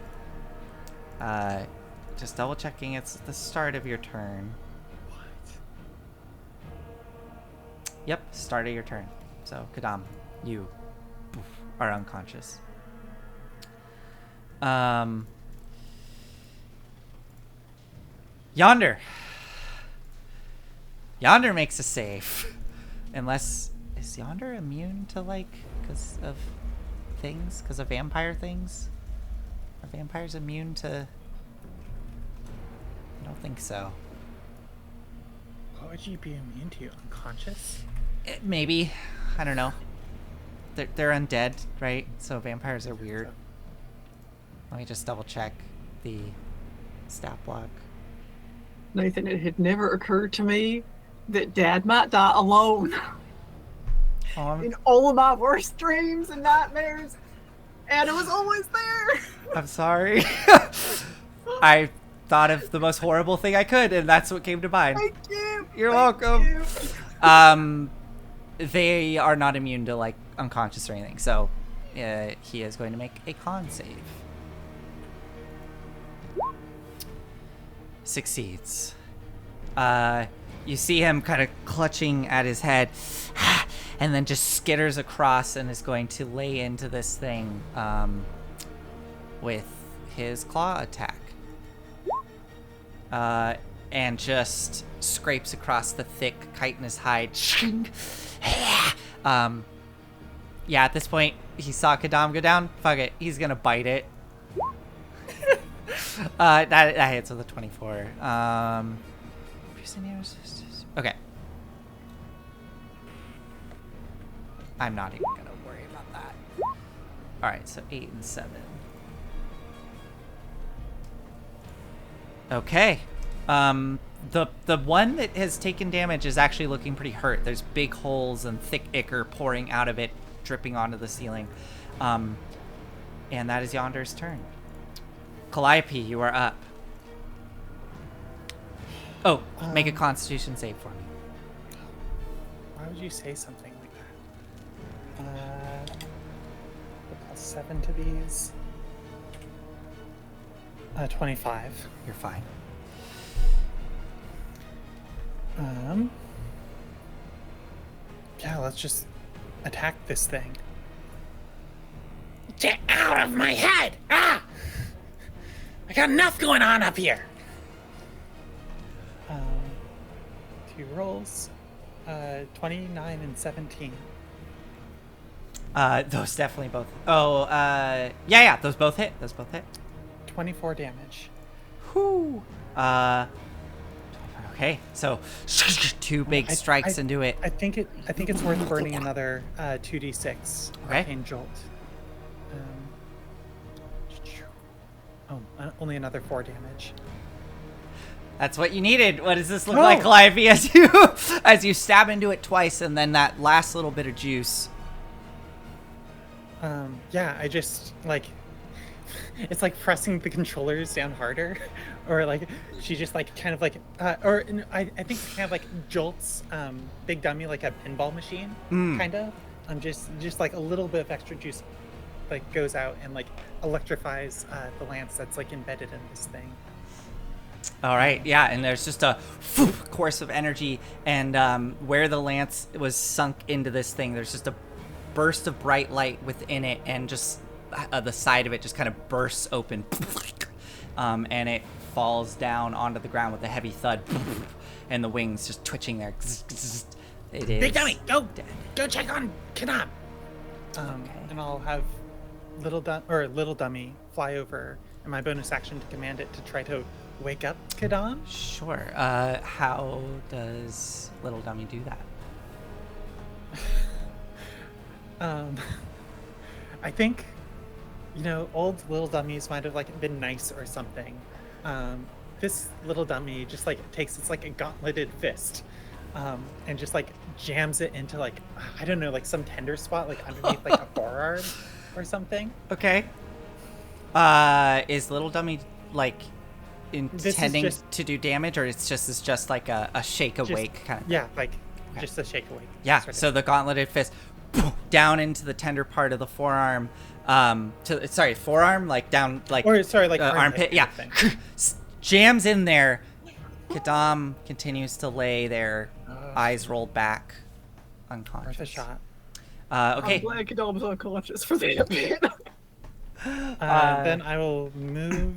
Just double checking, it's the start of your turn. What? Yep, start of your turn. So Kadam, you are unconscious. Yonder makes a save. Unless, is Yonder immune to, like, because of things? Because of vampire things? Are vampires immune to... I don't think so. What would you be immune to? Unconscious? Maybe. I don't know. They're undead, right? So vampires are weird. Let me just double check the stat block. Nathan, it had never occurred to me that Dad might die alone. In all of my worst dreams and nightmares, Anna was always there. I'm sorry. I thought of the most horrible thing I could, and that's what came to mind. Thank you. You're Thank welcome. you. They are not immune to, like, unconscious or anything, so he is going to make a con save. Succeeds. You see him kind of clutching at his head, and then just skitters across and is going to lay into this thing with his claw attack. And just scrapes across the thick chitinous hide. Yeah, at this point, he saw Kadam go down. Fuck it, he's gonna bite it. That hits with a 24. Okay. I'm not even gonna worry about that. Alright, so 8 and 7. Okay. The one that has taken damage is actually looking pretty hurt. There's big holes and thick ichor pouring out of it, dripping onto the ceiling. And that is Yonder's turn. Calliope, you are up. Oh, make a Constitution save for me. Why would you say something like that? +7 to these. 25. You're fine. Yeah, let's just attack this thing. Get out of my head! Ah! I got enough going on up here. 2 rolls, 29 and 17. Those definitely both. Oh, yeah, those both hit. 24 damage. Whoo. Okay, so 2 big strikes into it. I think it's worth burning another 2d6 Okay. arcane jolt. Only another 4 damage. That's what you needed. What does this look Oh. like, Livey, as you stab into it twice, and then that last little bit of juice? Yeah, I just like it's like pressing the controllers down harder, or like she just like kind of like I think it kind of like jolts Big Dummy like a pinball machine, kind of. Just like a little bit of extra juice like goes out and like electrifies the lance that's like embedded in this thing. All right, yeah, and there's just a course of energy, and where the lance was sunk into this thing, there's just a burst of bright light within it, and just the side of it just kind of bursts open, and it falls down onto the ground with a heavy thud, and the wings just twitching there. It is Big Dummy, go dead. go check on Kanam. And I'll have Little Dummy fly over in my bonus action to command it to try to wake up Kadam. Sure. How does Little Dummy do that? I think, old Little Dummies might have like been nice or something. This Little Dummy just like takes its like a gauntleted fist, and just like jams it into like, I don't know, like some tender spot like underneath like a forearm or something. Okay. Is Little Dummy like intending to do damage, or it's just like a shake awake kind of? Yeah, like just a shake awake. Yeah. sort of. So the gauntleted fist down into the tender part of the forearm. Forearm, like down, like armpit. Yeah. thing. Jams in there. Kadam continues to lay there, eyes rolled back, unconscious. Worth a shot. Okay. I'm glad Kadam's unconscious for the bit. Then I will move,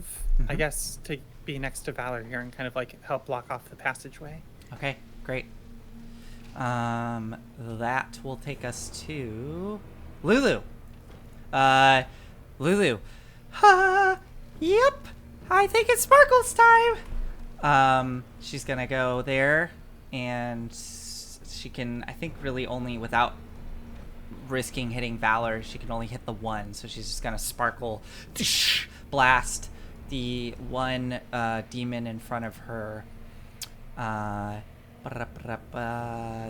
I guess, to be next to Valor here and kind of like help block off the passageway. Okay, great. That will take us to Lulu. Lulu. Yep. I think it's Sparkle's time. She's gonna go there, and she can, I think, really only without risking hitting Valor, she can only hit the one. So she's just gonna Sparkle blast the one demon in front of her.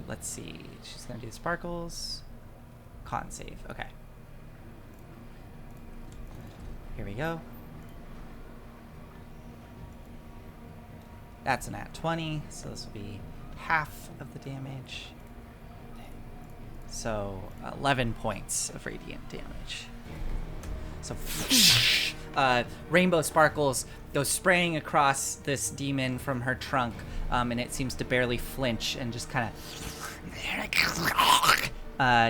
Let's see. She's gonna do sparkles. Con save. Okay. Here we go. That's an at 20, so this will be half of the damage. So 11 points of radiant damage. So rainbow sparkles go spraying across this demon from her trunk, and it seems to barely flinch and just kind of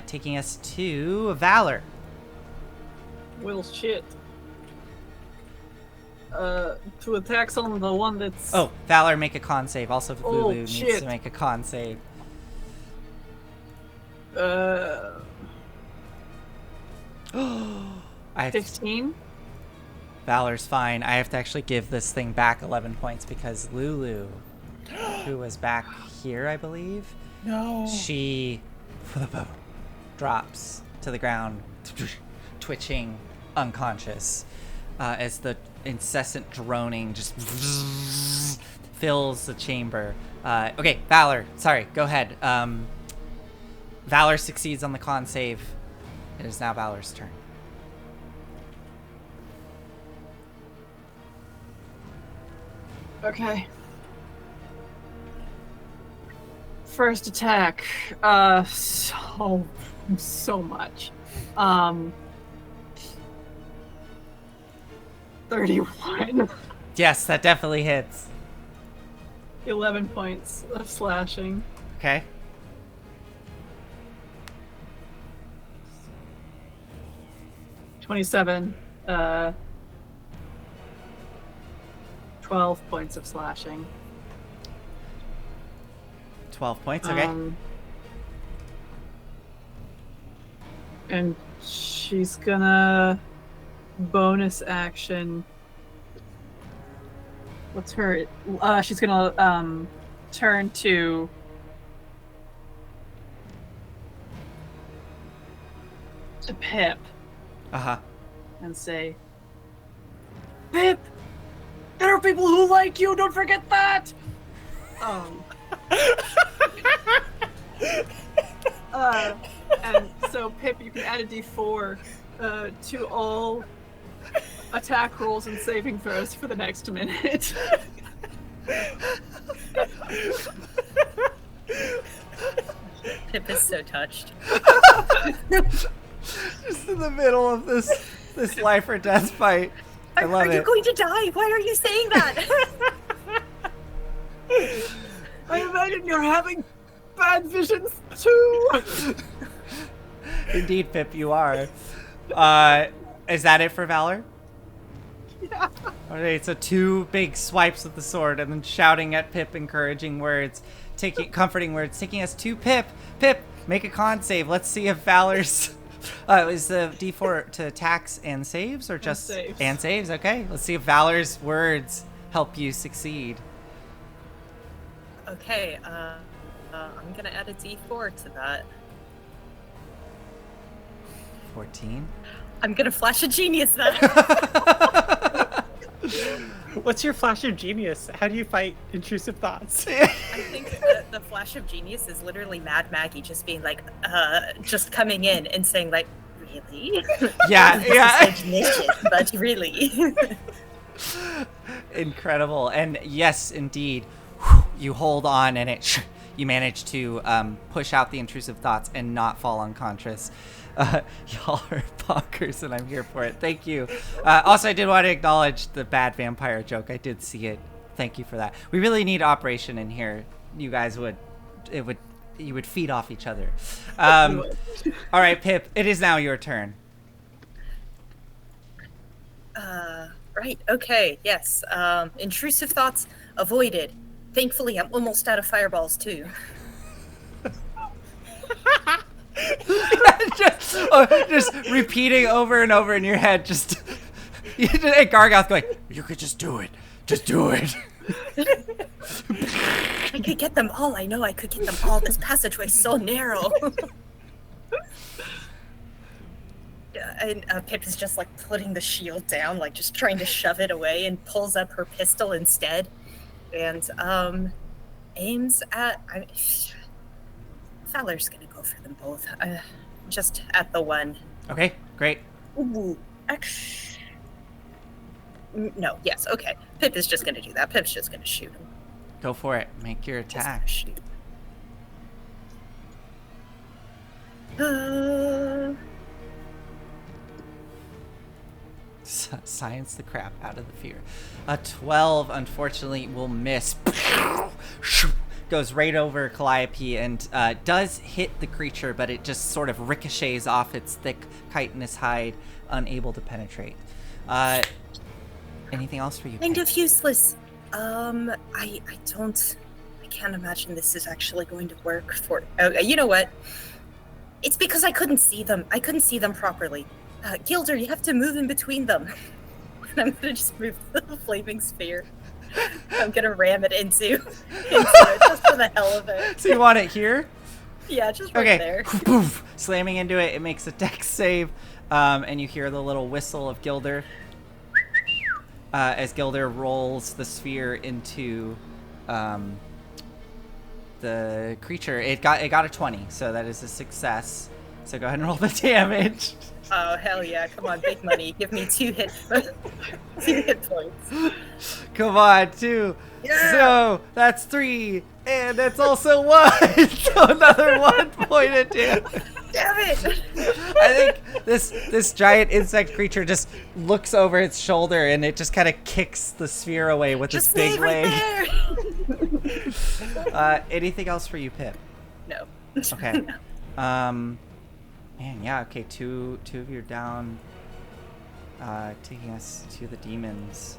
taking us to Valor. Well, shit. To attack on the one that's... Oh, Valor, make a con save. Also, Lulu needs shit. to make a con save. I have 15? Valor's fine. I have to actually give this thing back 11 points because Lulu, who was back here, I believe, No. she drops to the ground, twitching, unconscious, as the incessant droning just fills the chamber. Okay, Valor, sorry, go ahead. Valor succeeds on the con save. It is now Valor's turn. Okay. First attack. So much. 31. Yes, that definitely hits. 11 points of slashing. Okay. $27. 12 points of slashing. 12 points. Okay. And she's gonna bonus action. What's her? She's gonna turn to Pip Uh-huh. and say, "Pip, there are people who like you. Don't forget that." And so Pip, you can add a D4 to all attack rolls and saving throws for the next minute. Pip is so touched. Just in the middle of this life or death fight. I love Are you it. going to die? Why are you saying that? I imagine you're having bad visions too. Indeed, Pip, you are. Is that it for Valor? Yeah. Alright, so 2 big swipes with the sword and then shouting at Pip encouraging words, comforting words, taking us to Pip. Pip, make a con save. Let's see if Valor's... is the D4 to attacks and saves or just... saves. And saves, okay. Let's see if Valor's words help you succeed. Okay, I'm gonna add a D4 to that. 14. I'm gonna flash a genius then. What's your flash of genius? How do you fight intrusive thoughts? I think the flash of genius is literally Mad Maggie just being like, just coming in and saying like, really? Yeah, This is yeah. such mission, but really. Incredible. And yes, indeed, you hold on and you manage to push out the intrusive thoughts and not fall unconscious. Y'all are bonkers and I'm here for it. Thank you. Also, I did want to acknowledge the bad vampire joke. I did see it. Thank you for that. We really need operation in here. You guys you would feed off each other. All right, Pip, it is now your turn. Right, okay, yes. Intrusive thoughts avoided. Thankfully, I'm almost out of fireballs too. just repeating over and over in your head, just and Gargoth going, You could just do it. Just do it. I could get them all. I know I could get them all. This passageway's so narrow. And Pip is just like putting the shield down, like just trying to shove it away, and pulls up her pistol instead, and aims at. Fowler's gonna go for them both. Just at the one. okay, great. Ooh, no, yes, okay. Pip is just gonna do that. Pip's just gonna shoot him. Go for it. Make your Just gonna attack. shoot. Science the crap out of the fear. A 12, unfortunately, will miss. Goes right over Calliope and does hit the creature, but it just sort of ricochets off its thick, chitinous hide, unable to penetrate. Anything else for you? Kind Pip? of useless. I can't imagine this is actually going to work for. You know what? It's because I couldn't see them. I couldn't see them properly. Gilder, you have to move in between them. And I'm gonna just move the flaming sphere. I'm gonna ram it into it just for the hell of it. So you want it here? Yeah, just right Okay. there. Poof. Slamming into it, it makes a dex save, and you hear the little whistle of Gilder as Gilder rolls the sphere into the creature. It got a 20, so that is a success. So go ahead and roll the damage. Oh hell yeah! Come on, big money. Give me 2 hit points. Come on, 2. Yeah! So that's 3, and that's also 1. So another 1 point of damage. Damn it! I think this giant insect creature just looks over its shoulder and it just kind of kicks the sphere away with its Just big stay right leg. there. Anything else for you, Pip? No. Okay. Man, yeah. Okay, two of you are down. Taking us to the demons.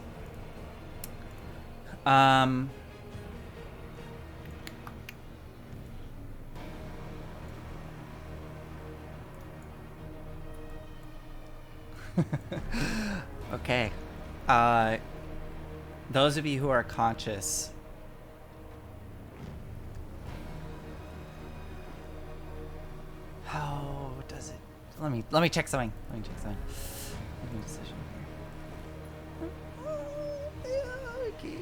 Okay. Those of you who are conscious. How does it? Let me check something. Making a decision here. Okay.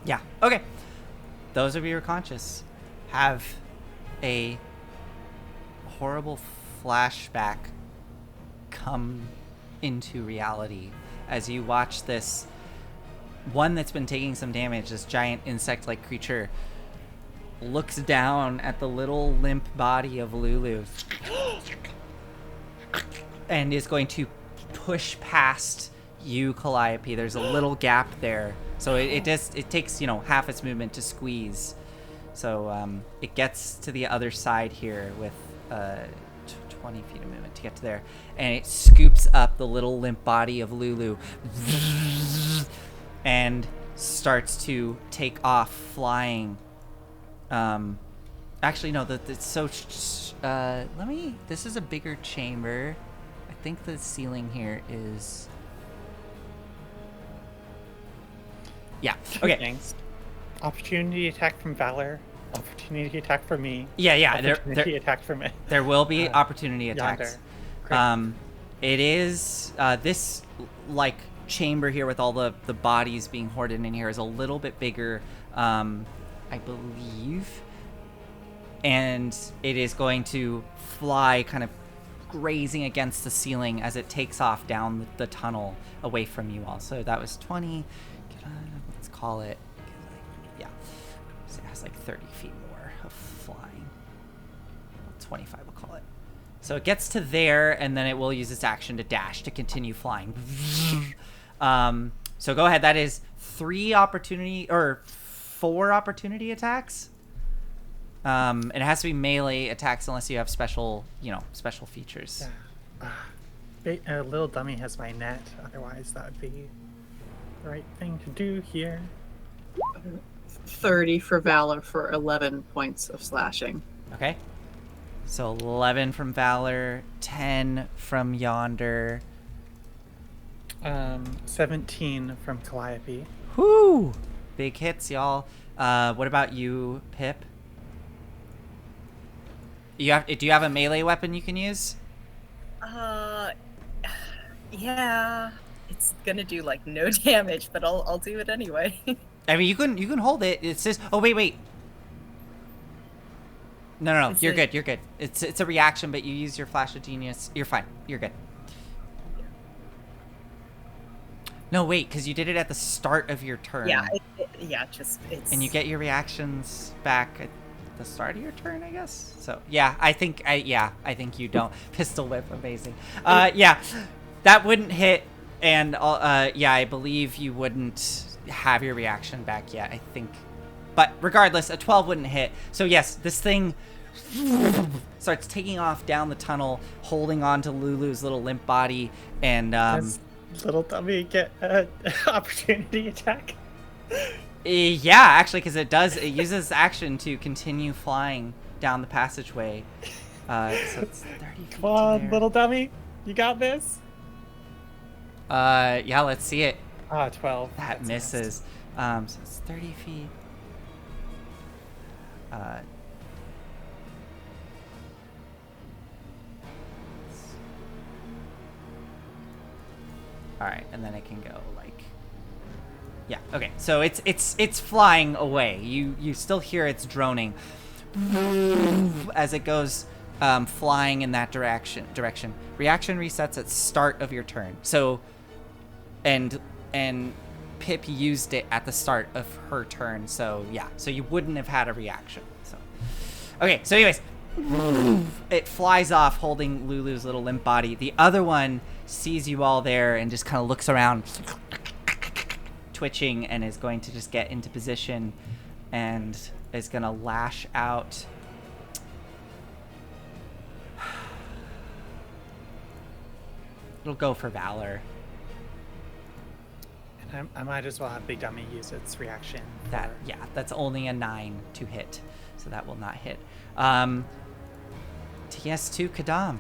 Yeah. Okay. Those of you who are conscious have a horrible flashback come into reality as you watch this one that's been taking some damage, this giant insect-like creature, looks down at the little limp body of Lulu and is going to push past you, Calliope. There's a little gap there, so it takes half its movement to squeeze. So it gets to the other side here with 20 feet of movement to get to there, and it scoops up the little limp body of Lulu and starts to take off flying. Actually, no, it's so. This is a bigger chamber. I think the ceiling here is. Yeah. Okay. Things. Opportunity attack from Valor. Opportunity attack for me. Yeah. Opportunity attack from me. There will be opportunity attacks. It is this like chamber here with all the bodies being hoarded in here is a little bit bigger, I believe, and it is going to fly kind of grazing against the ceiling as it takes off down the tunnel away from you all. So that was 20. Let's call it. Yeah, so it has like 30 feet more of flying. 25, we'll call it. So it gets to there, and then it will use its action to dash to continue flying. So go ahead. That is 4 opportunity attacks. It has to be melee attacks unless you have special features. Yeah. Little dummy has my net. Otherwise, that would be the right thing to do here. 30 for Valor for 11 points of slashing. Okay. So 11 from Valor, 10 from Yonder. 17 from Calliope. Whoo! Big hits, y'all. What about you, Pip? Do you have a melee weapon you can use? Yeah. It's gonna do like no damage, but I'll do it anyway. I mean, you can hold it. It says, oh wait. No, you're good. It's a reaction, but you use your flash of genius. You're fine. You're good. No, wait, because you did it at the start of your turn. Yeah, it's. And you get your reactions back at the start of your turn, I guess. So yeah, I think you don't. Pistol whip, amazing. Yeah, that wouldn't hit, and I believe you wouldn't have your reaction back yet. I think, but regardless, a 12 wouldn't hit. So yes, this thing starts taking off down the tunnel, holding on to Lulu's little limp body, and Does little dummy get an opportunity attack? yeah, actually, because it uses action to continue flying down the passageway. So it's 30 feet. Come on, little dummy, you got this. Yeah, let's see it. 12. That That's misses. So it's 30 feet. All right, and then it can go like. Yeah. Okay. So it's flying away. You still hear its droning as it goes flying in that direction. Reaction resets at start of your turn. So, and Pip used it at the start of her turn, so yeah. So you wouldn't have had a reaction. So okay, so anyways, it flies off holding Lulu's little limp body. The other one sees you all there and just kind of looks around, twitching, and is going to just get into position and is going to lash out. It'll go for Valor. And I might as well have Big Dummy use its reaction. That, yeah, that's only a 9 to hit, so that will not hit. TS2 Kadam.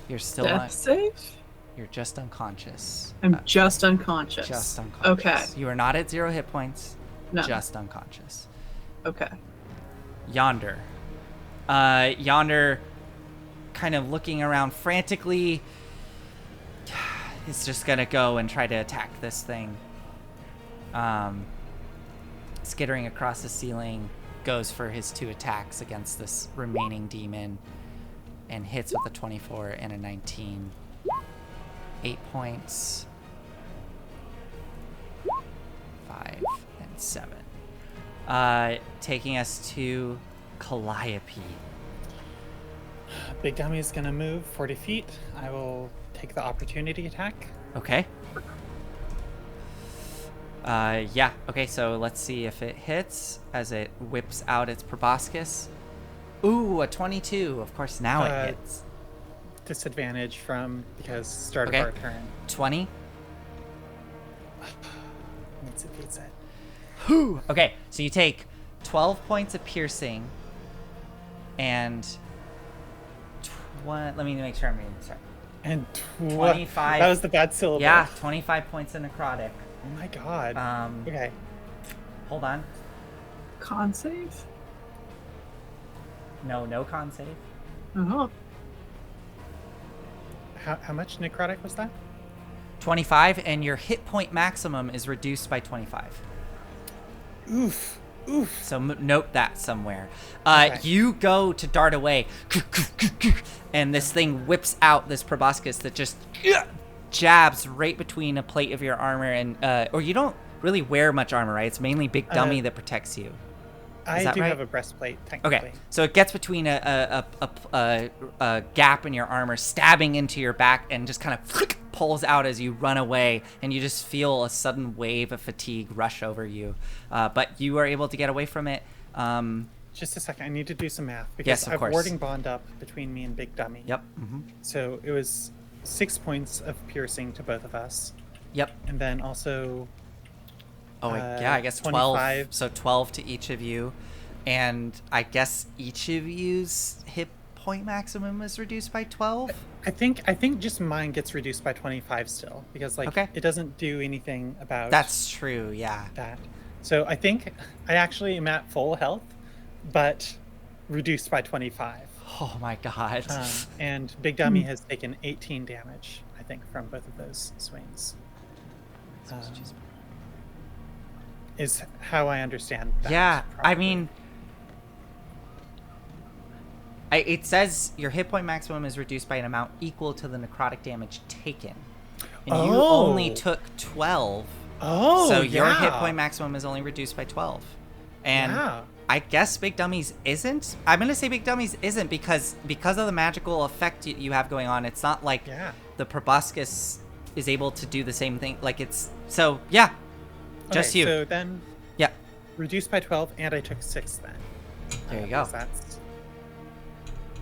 You're still Death save? You're just unconscious. I'm just unconscious. Just unconscious. Okay. You are not at 0 hit points. No. Just unconscious. Okay. Yonder. Yonder, kind of looking around frantically, is just gonna go and try to attack this thing. Skittering across the ceiling, goes for his 2 attacks against this remaining demon, and hits with a 24 and a 19. 8 points. 5 and 7. Taking us to Calliope. Big Dummy is going to move 40 feet. I will take the opportunity attack. Okay. Yeah. Okay, so let's see if it hits as it whips out its proboscis. Ooh, a 22. Of course, now it hits. Disadvantage because start Okay. of our turn. 20. Meets it, beats it. Whew. Okay, so you take 12 points of piercing and let me make sure I'm reading this right. And 25. That was the bad syllable. Yeah, 25 points of necrotic. Oh my god. Okay. Hold on. Con save? No con save. Oh. How much necrotic was that? 25, and your hit point maximum is reduced by 25. Oof. Oof. So note that somewhere. Okay. You go to dart away, and this thing whips out this proboscis that just jabs right between a plate of your armor and, or you don't really wear much armor, right? It's mainly Big Dummy that protects you. I that do right? have a breastplate, technically. Okay, so it gets between a gap in your armor, stabbing into your back, and just kind of pulls out as you run away, and you just feel a sudden wave of fatigue rush over you. But you are able to get away from it. Just a second, I need to do some math because Yes, of I have course. warding bond up between me and Big Dummy. Yep. Mm-hmm. So it was 6 points of piercing to both of us, Yep. and then also Oh, yeah, I guess 25. 12. So 12 to each of you. And I guess each of you's hit point maximum is reduced by 12? I think just mine gets reduced by 25 still because Okay. it doesn't do anything about That's true, yeah. that. So I think I actually am at full health, but reduced by 25. Oh my god. And Big Dummy has taken 18 damage, I think, from both of those swings. Is how I understand that. Yeah, I probably. mean, it says your hit point maximum is reduced by an amount equal to the necrotic damage taken. And you only took 12. Oh, So your hit yeah. point maximum is only reduced by 12. And Yeah. I guess Big Dummies isn't. I'm going to say Big Dummies isn't because of the magical effect you have going on. It's not like Yeah. the proboscis is able to do the same thing. Like it's so yeah. Just Okay, you. So then Yeah. reduced by 12, and I took 6 then. There you because go. That's...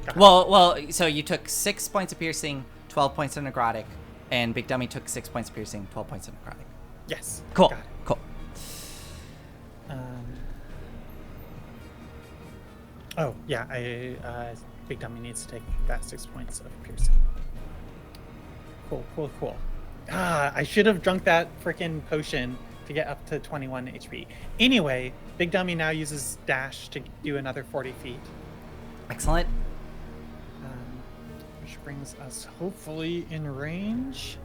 Got it. Well, so you took 6 points of piercing, 12 points of necrotic, and Big Dummy took 6 points of piercing, 12 points of necrotic. Yes. Cool. Got it. Cool. Oh, yeah. Big Dummy needs to take that 6 points of piercing. Cool. I should have drunk that freaking potion to get up to 21 HP. Anyway, Big Dummy now uses dash to do another 40 feet. Excellent. Which brings us hopefully in range.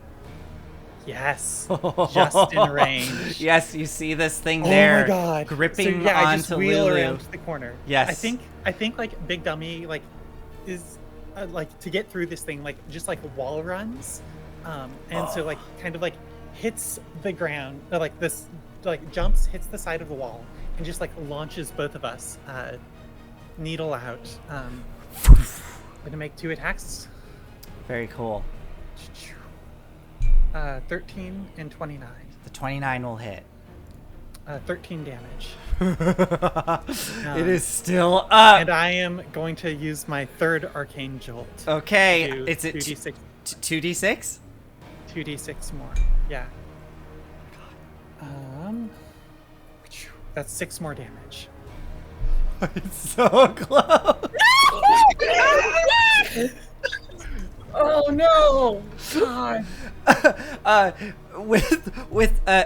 Yes, just in range. Yes, you see this thing Oh there my god! gripping so, yeah, I just onto wheel Lulu. around the corner. Yes. I think like Big Dummy is like to get through this thing just like wall runs, and so kind of hits the ground, like this, like jumps, hits the side of the wall, and just like launches both of us, needle out. Gonna make 2 attacks. Very cool. 13 and 29. The 29 will hit. 13 damage. It is still up. And I am going to use my 3rd arcane jolt. Okay, to it's 2d6. 2d6? 2d6 more. Yeah. That's 6 more damage. It's so close. Oh no! God.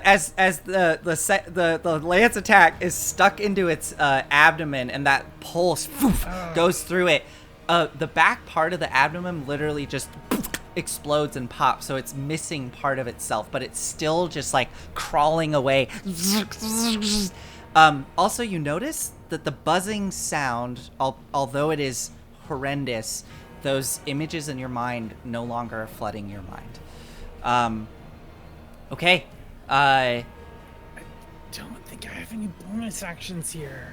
As the lance attack is stuck into its abdomen and that pulse goes through it, the back part of the abdomen literally just explodes and pops, so it's missing part of itself, but it's still just like crawling away. Also, you notice that the buzzing sound, although it is horrendous, those images in your mind no longer are flooding your mind. Okay. I don't think I have any bonus actions here.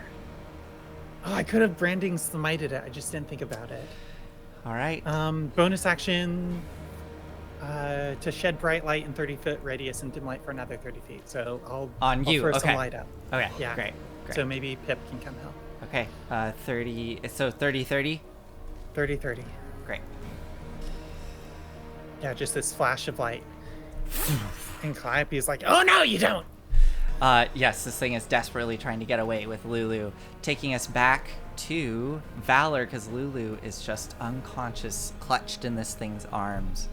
Oh, I could have branding smited it. I just didn't think about it. All right. Bonus action to shed bright light in 30-foot radius and dim light for another 30 feet. So I'll throw some light out. Okay. Yeah. Great. So maybe Pip can come help. Okay. 30. So 30. 30. Great. Yeah, just this flash of light. And Calliope is like, oh no, you don't! Yes, this thing is desperately trying to get away with Lulu, taking us back to Valor, because Lulu is just unconscious, clutched in this thing's arms.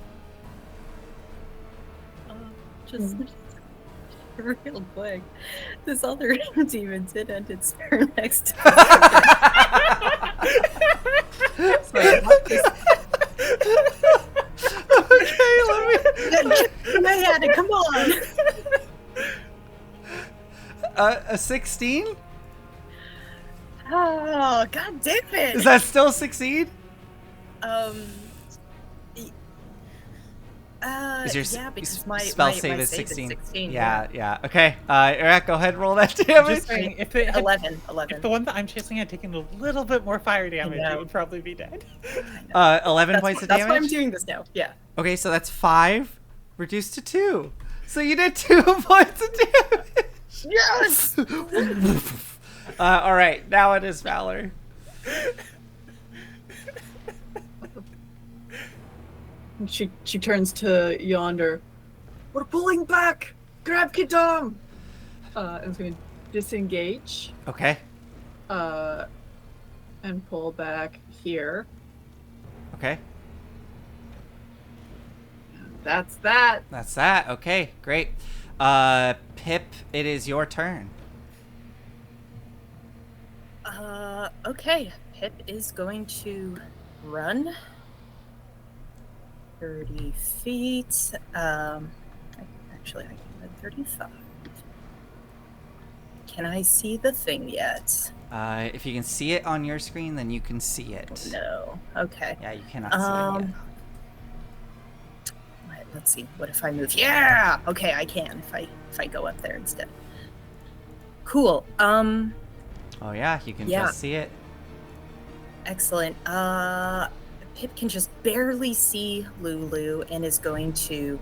Just real quick. This other demon did end its turn next to so Okay, let me... I had it, come on! A 16? Oh, god damn it! Is that still succeed? Is your yeah, because my spell my save is save 16? Is 16 Yeah. Okay. Eric, go ahead and roll that damage. Just saying, if it had, 11. if the one that I'm chasing had taken a little bit more fire damage, it would probably be dead. 11 points of damage? That's why I'm doing this now, yeah. Okay, so that's 5 reduced to 2. So you did 2 points of damage. Yes! All right, now it is Valor. She turns to Yonder. We're pulling back! Grab Kidam! And is going to disengage. Okay. And pull back here. Okay. That's that. That's that. Okay, great. Pip, it is your turn. Okay. Pip is going to run 30 feet. Actually, I can run 35. Can I see the thing yet? If you can see it on your screen, then you can see it. No. Okay. Yeah, you cannot see it yet. Let's see. What if I move? Yeah. Okay, I can if I go up there instead. Cool. Oh yeah, you can just see it. Excellent. Pip can just barely see Lulu and is going to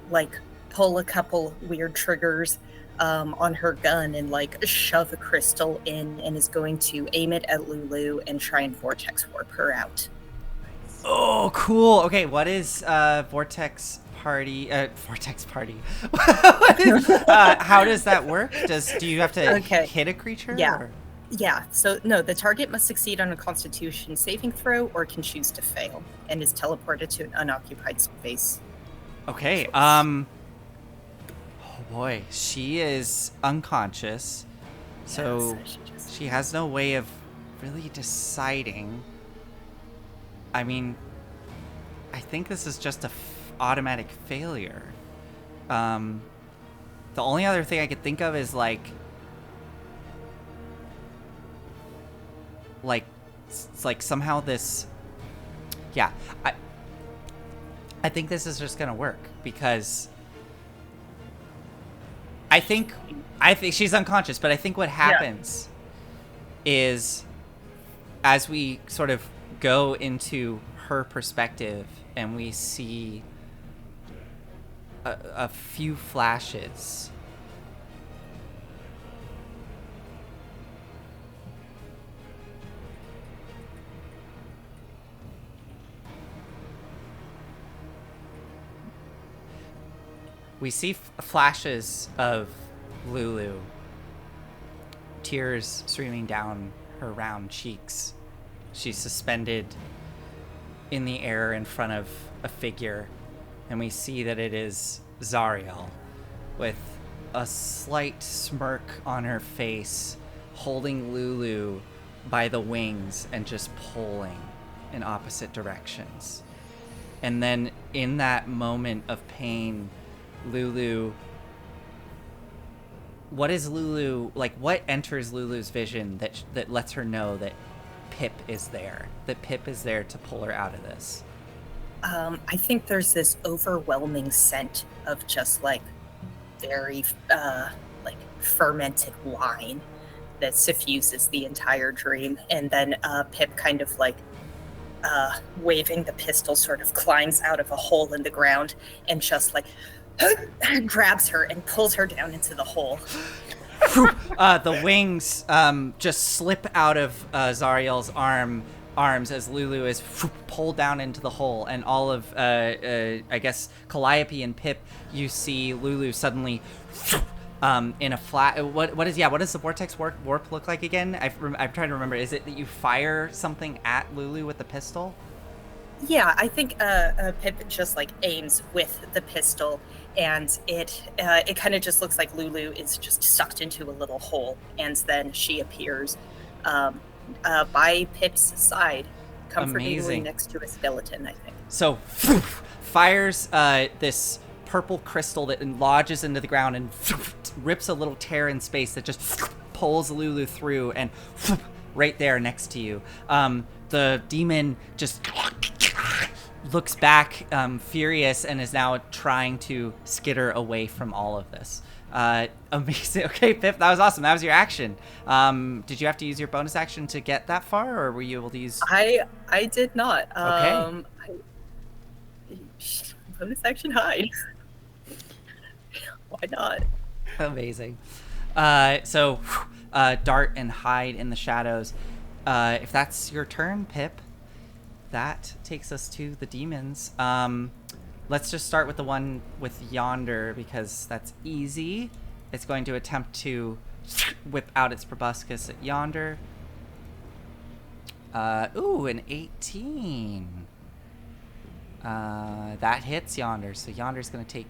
like pull a couple weird triggers on her gun and like shove a crystal in, and is going to aim it at Lulu and try and vortex warp her out. Oh, cool. Okay, what is Vortex Party? Vortex Party. What is, how does that work? Do you have to hit a creature? Yeah. Or? Yeah. So no, the target must succeed on a Constitution saving throw or can choose to fail, and is teleported to an unoccupied space. Okay. Oh boy, she is unconscious, so she has no way of really deciding. I mean, I think this is just a automatic failure. The only other thing I could think of is like somehow this. Yeah, I think this is just gonna work because I think she's unconscious, but I think what happens is as we sort of go into her perspective and we see a few flashes. We see flashes of Lulu, tears streaming down her round cheeks. She's suspended in the air in front of a figure, and we see that it is Zariel with a slight smirk on her face, holding Lulu by the wings and just pulling in opposite directions. And then in that moment of pain, Lulu, what is Lulu like? What enters Lulu's vision that lets her know that Pip is there? That Pip is there to pull her out of this? I think there's this overwhelming scent of just like very like fermented wine that suffuses the entire dream, and then Pip kind of like waving the pistol sort of climbs out of a hole in the ground and just like grabs her and pulls her down into the hole. The wings just slip out of Zariel's arms as Lulu is pulled down into the hole, and all of I guess Calliope and Pip, you see Lulu suddenly in a flat. What does the vortex warp look like again? I'm trying to remember. Is it that you fire something at Lulu with the pistol? Yeah, I think Pip just like aims with the pistol, and it kind of just looks like Lulu is just sucked into a little hole, and then she appears by Pip's side, comfortingly next to a skeleton, I think. So fires this purple crystal that lodges into the ground and rips a little tear in space that just pulls Lulu through, and right there next to you. The demon just looks back furious and is now trying to skitter away from all of this. Amazing. Okay, Pip, that was awesome. That was your action. Did you have to use your bonus action to get that far, or were you able to use... I did not. Okay. Bonus action hide. Why not? Amazing. So dart and hide in the shadows. If that's your turn, Pip, that takes us to the demons. Let's just start with the one with Yonder, because that's easy. It's going to attempt to whip out its proboscis at Yonder. Ooh, an 18. That hits Yonder, so Yonder's going to take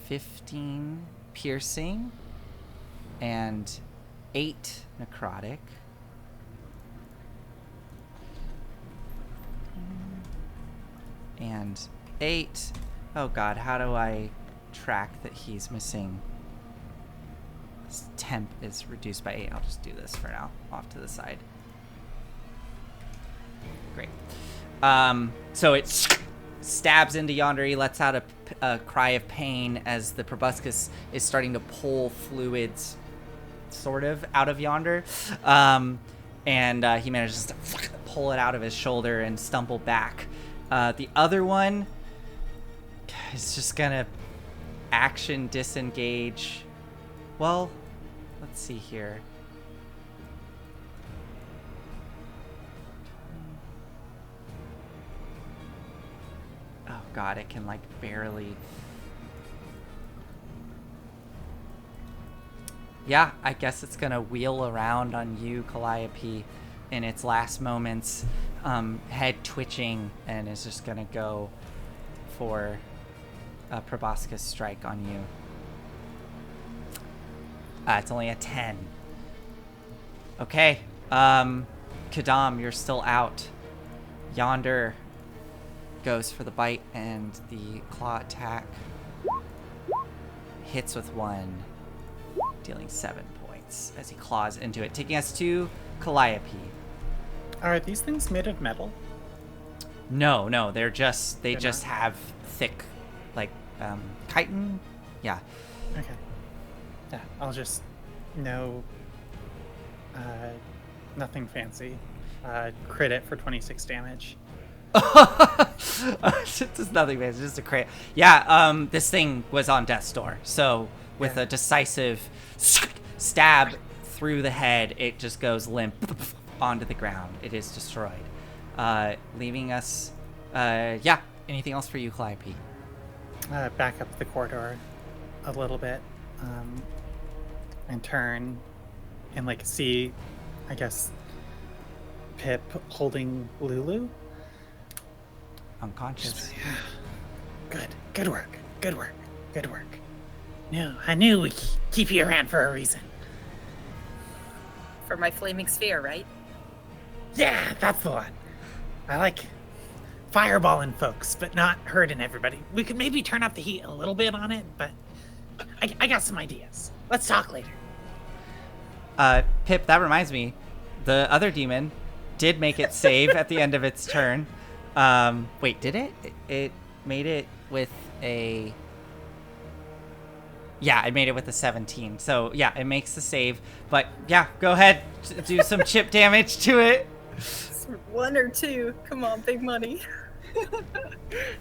15 piercing and 8 necrotic. And 8. Oh god, how do I track that he's missing? His temp is reduced by 8. I'll just do this for now, off to the side. Great. So it stabs into Yonder. He lets out a cry of pain as the proboscis is starting to pull fluids sort of out of Yonder. And he manages to pull it out of his shoulder and stumble back. The other one is just gonna action disengage. Well, let's see here. Oh god, it can like barely. Yeah, I guess it's gonna wheel around on you, Calliope, in its last moments. Head twitching, and is just gonna go for a proboscis strike on you. It's only a 10. Okay, Kadam, you're still out. Yonder goes for the bite, and the claw attack hits with 1, dealing 7 points as he claws into it, taking us to Calliope. Are these things made of metal? No, they just not? have thick, like, chitin. Yeah. Okay. Yeah, I'll just no. Nothing fancy. Crit it for 26 damage. It's just nothing, man. It's just a crit. Yeah. This thing was on death's door, so with a decisive stab through the head, it just goes limp onto the ground. It is destroyed, leaving us. Yeah. Anything else for you, Calliope? Back up the corridor a little bit, and turn, and like see, I guess, Pip holding Lulu. Unconscious. Yeah. Good work. No, I knew we'd keep you around for a reason. For my flaming sphere, right? Yeah, that's the one. I like fireballing folks, but not hurting everybody. We could maybe turn up the heat a little bit on it, but I got some ideas. Let's talk later. Pip, that reminds me, the other demon did make it save at the end of its turn. Wait, did it? It made it with a... Yeah, it made it with a 17. So, yeah, it makes the save. But, yeah, go ahead. Do some chip damage to it. 1 or 2. Come on, big money.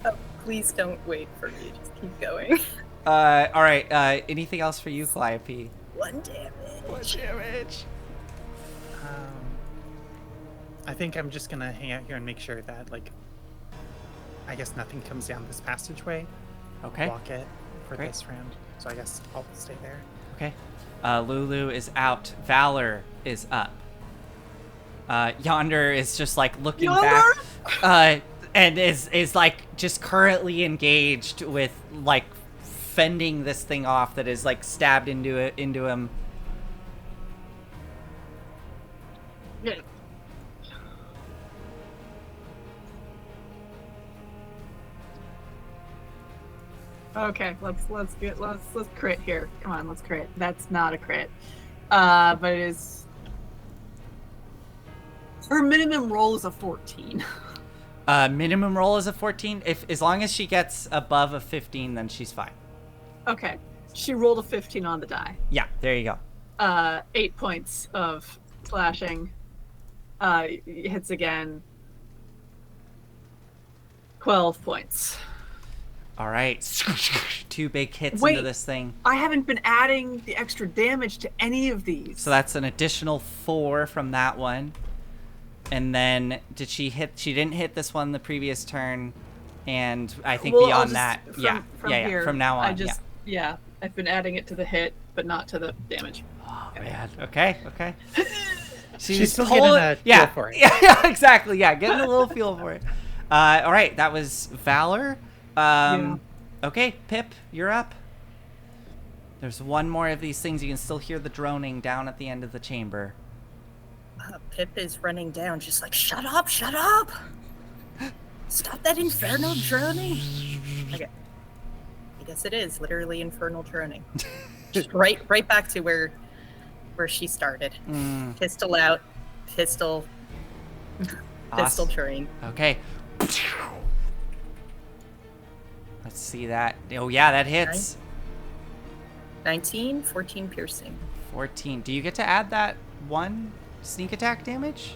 Oh, please don't wait for me. Just keep going. All right. Anything else for you, Calliope? 1 damage. 1 damage. I think I'm just gonna hang out here and make sure that, like, I guess nothing comes down this passageway. Okay. Block it for Great. this round. So I guess I'll stay there. Okay. Lulu is out. Valor is up. Yonder is just like looking back, and is like just currently engaged with like fending this thing off that is like stabbed into him. Yeah. Okay, let's crit here. Come on, let's crit. That's not a crit. But it is. Her minimum roll is a 14. Minimum roll is a 14. As long as she gets above a 15, then she's fine. Okay, she rolled a 15 on the die. Yeah, there you go. 8 points of slashing. Hits again. 12 points. All right. 2 big hits Wait. into this thing. I haven't been adding the extra damage to any of these. So that's an additional 4 from that one. And then did she hit? She didn't hit this one the previous turn, and I think Well, beyond I'll that, just- yeah, here, from now on, I just, yeah, I've been adding it to the hit, but not to the damage. Oh man. Okay. She's still getting a feel for it. Yeah, exactly. Yeah, getting a little feel for it. All right, that was Valor. Okay, Pip, you're up. There's one more of these things. You can still hear the droning down at the end of the chamber. Pip is running down, just like, shut up! Stop that infernal droning! Okay. I guess it is literally infernal droning. Just right back to where she started. Pistol out, pistol train. Okay. Let's see that. Oh yeah, that hits. 19, 14 piercing. 14. Do you get to add that 1 sneak attack damage?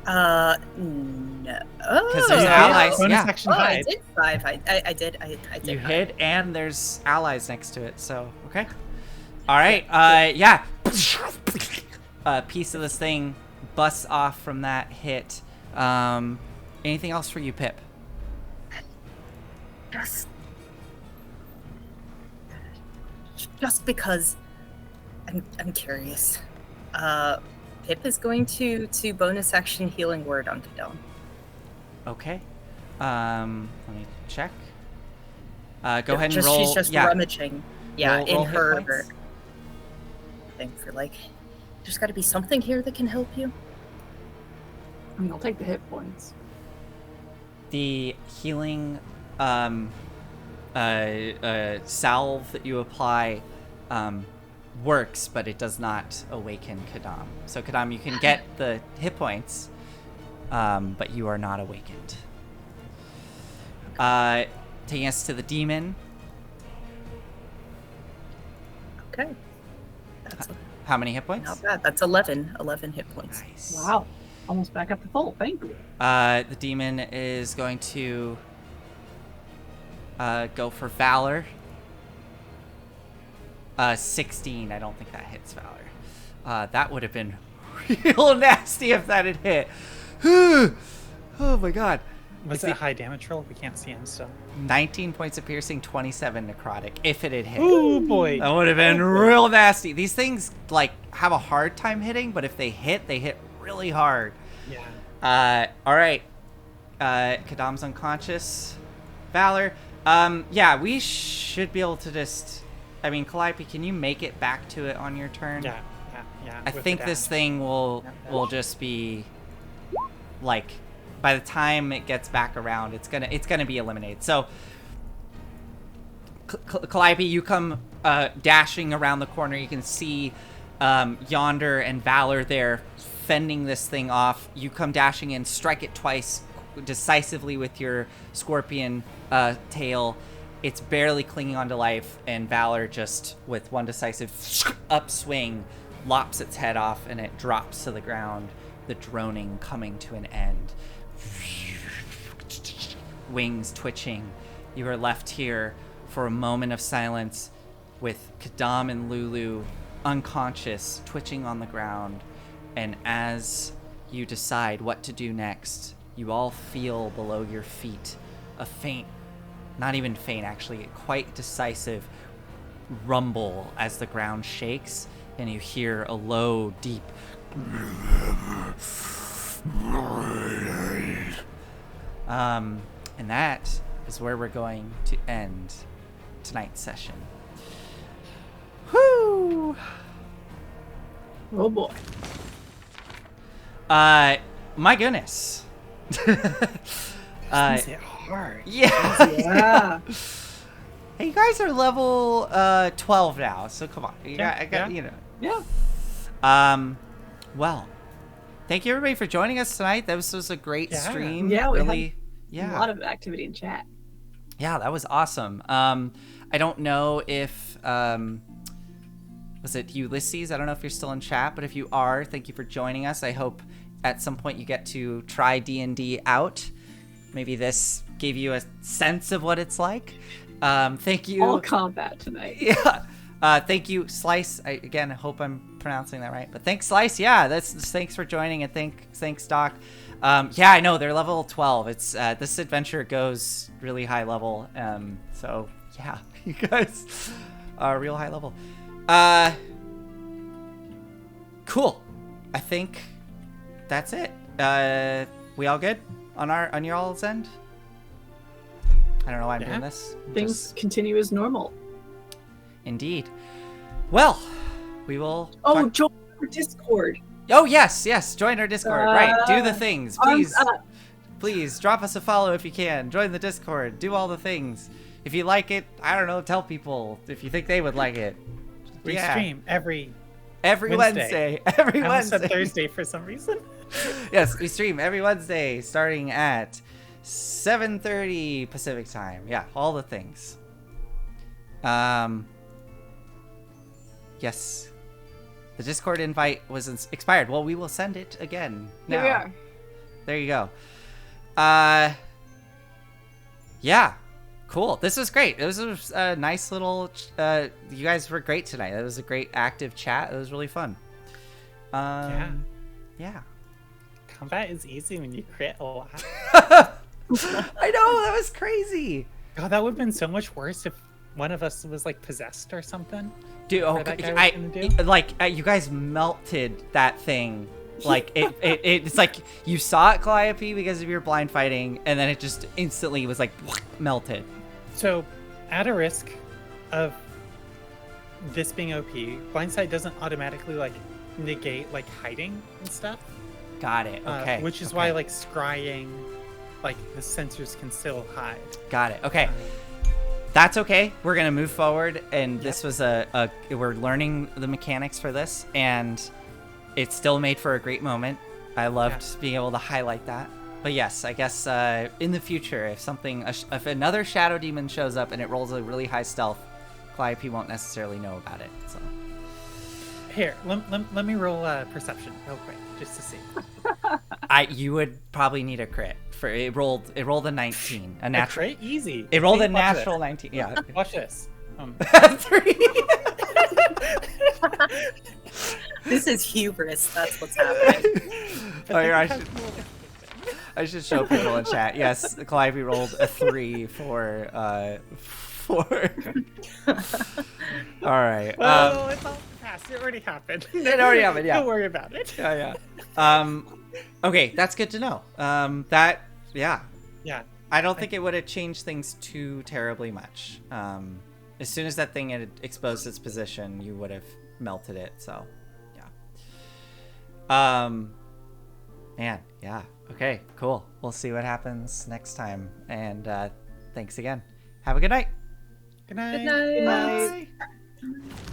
No. Because there's allies. Bonus Yeah. action I hide. did 5. I did. You hide. hit, and there's allies next to it. So okay. All right. Yeah. A piece of this thing busts off from that hit. Anything else for you, Pip? Just because I'm curious. Pip is going to bonus action healing word on Citadel. Okay. Let me check. Go ahead and roll. She's just rummaging. Yeah, Roll in hit her points. thing for like. There's got to be something here that can help you. I mean, I'll take the hit points. The healing salve that you apply works, but it does not awaken Kadam. So Kadam, you can get the hit points, but you are not awakened. Taking us to the demon. Okay. That's How many hit points? not bad. That's 11 hit points. Nice. Wow. Almost back up to full. Thank you. The demon is going to go for Valor. 16. I don't think that hits Valor. That would have been real nasty if that had hit. Oh my god. Was it a high damage roll? We can't see him still. 19 points of piercing, 27 necrotic. If it had hit. Oh boy. That would have been real nasty. These things like have a hard time hitting, but if they hit really hard. Yeah. All right. Kadam's unconscious. Valor. Yeah, we should be able to just. I mean, Calliope, can you make it back to it on your turn? Yeah. I with think the this dash. thing will just be like by the time it gets back around, it's gonna be eliminated. So, Calliope, you come dashing around the corner. You can see Yonder and Valor there fending this thing off. You come dashing in, strike it twice decisively with your scorpion tail. It's barely clinging onto life, and Valor just with one decisive upswing lops its head off, and it drops to the ground, the droning coming to an end. Wings twitching. You are left here for a moment of silence with Kadam and Lulu unconscious, twitching on the ground. And as you decide what to do next, you all feel below your feet a faint, not even faint actually, quite decisive rumble as the ground shakes, and you hear a low, deep and that is where we're going to end tonight's session. Whoo! Oh boy. My goodness. Isn't it hard? Yeah. Yeah. Hey, you guys are level 12 now, so come on. I got you know. Yeah. Well, thank you everybody for joining us tonight. This was a great stream. Yeah, we really. A lot of activity in chat. Yeah, that was awesome. I don't know if was it Ulysses? I don't know if you're still in chat, but if you are, thank you for joining us. I hope at some point you get to try D&D out. Maybe this gave you a sense of what it's like. Thank you. All combat tonight. Yeah. Thank you, Slice. I hope I'm pronouncing that right. But thanks, Slice. Yeah, thanks for joining, and thanks, Doc. Yeah, I know they're level 12. It's this adventure goes really high level. So yeah, you guys are real high level. Cool. I think that's it. We all good on your all's end? I don't know why I'm doing this. Things continue as normal. Indeed. Well, we will. Oh, join our Discord. Oh yes, join our Discord. Right, do the things, please. Please drop us a follow if you can. Join the Discord. Do all the things. If you like it, I don't know, tell people if you think they would like it. We stream every Wednesday. Every I almost Wednesday. said Thursday for some reason. Yes, we stream every Wednesday starting at 7:30 Pacific time. Yeah, all the things. Yes. The Discord invite was expired. Well, we will send it again. Here we are. There you go. Yeah. Cool. This was great. It was a nice little you guys were great tonight. It was a great active chat. It was really fun. Yeah. Combat is easy when you crit a lot. I know, that was crazy. God, that would have been so much worse if one of us was like possessed or something. Dude, you guys melted that thing. Like it's like you saw it, Calliope, because of your blind fighting, and then it just instantly was like melted. So, at a risk of this being OP, blindsight doesn't automatically like negate like hiding and stuff. Got it. Okay. Which is why like scrying, like the sensors can still hide. Got it. Okay. That's okay. We're gonna move forward, and this was we're learning the mechanics for this, and it still made for a great moment. I loved being able to highlight that. But yes, I guess in the future, if another shadow demon shows up and it rolls a really high stealth, Calliope won't necessarily know about it. So Here, let me roll perception real quick, just to see. you would probably need a crit for it. Rolled a 19, a natural. Crit? Easy. It rolled See, a watch natural this. 19. Yeah. Watch this. 3. This is hubris. That's what's happening. Oh, yeah, I should show people in chat. Yes, Calliope rolled a 3 for. All right. Well, it's all past. It already happened. It already happened. Yeah. Don't worry about it. Yeah. Okay, that's good to know. Yeah. I don't think it would have changed things too terribly much. As soon as that thing had exposed its position, you would have melted it. So, yeah. Man, yeah. Okay, cool. We'll see what happens next time. And thanks again. Have a good night. Good night. Good night. Good night.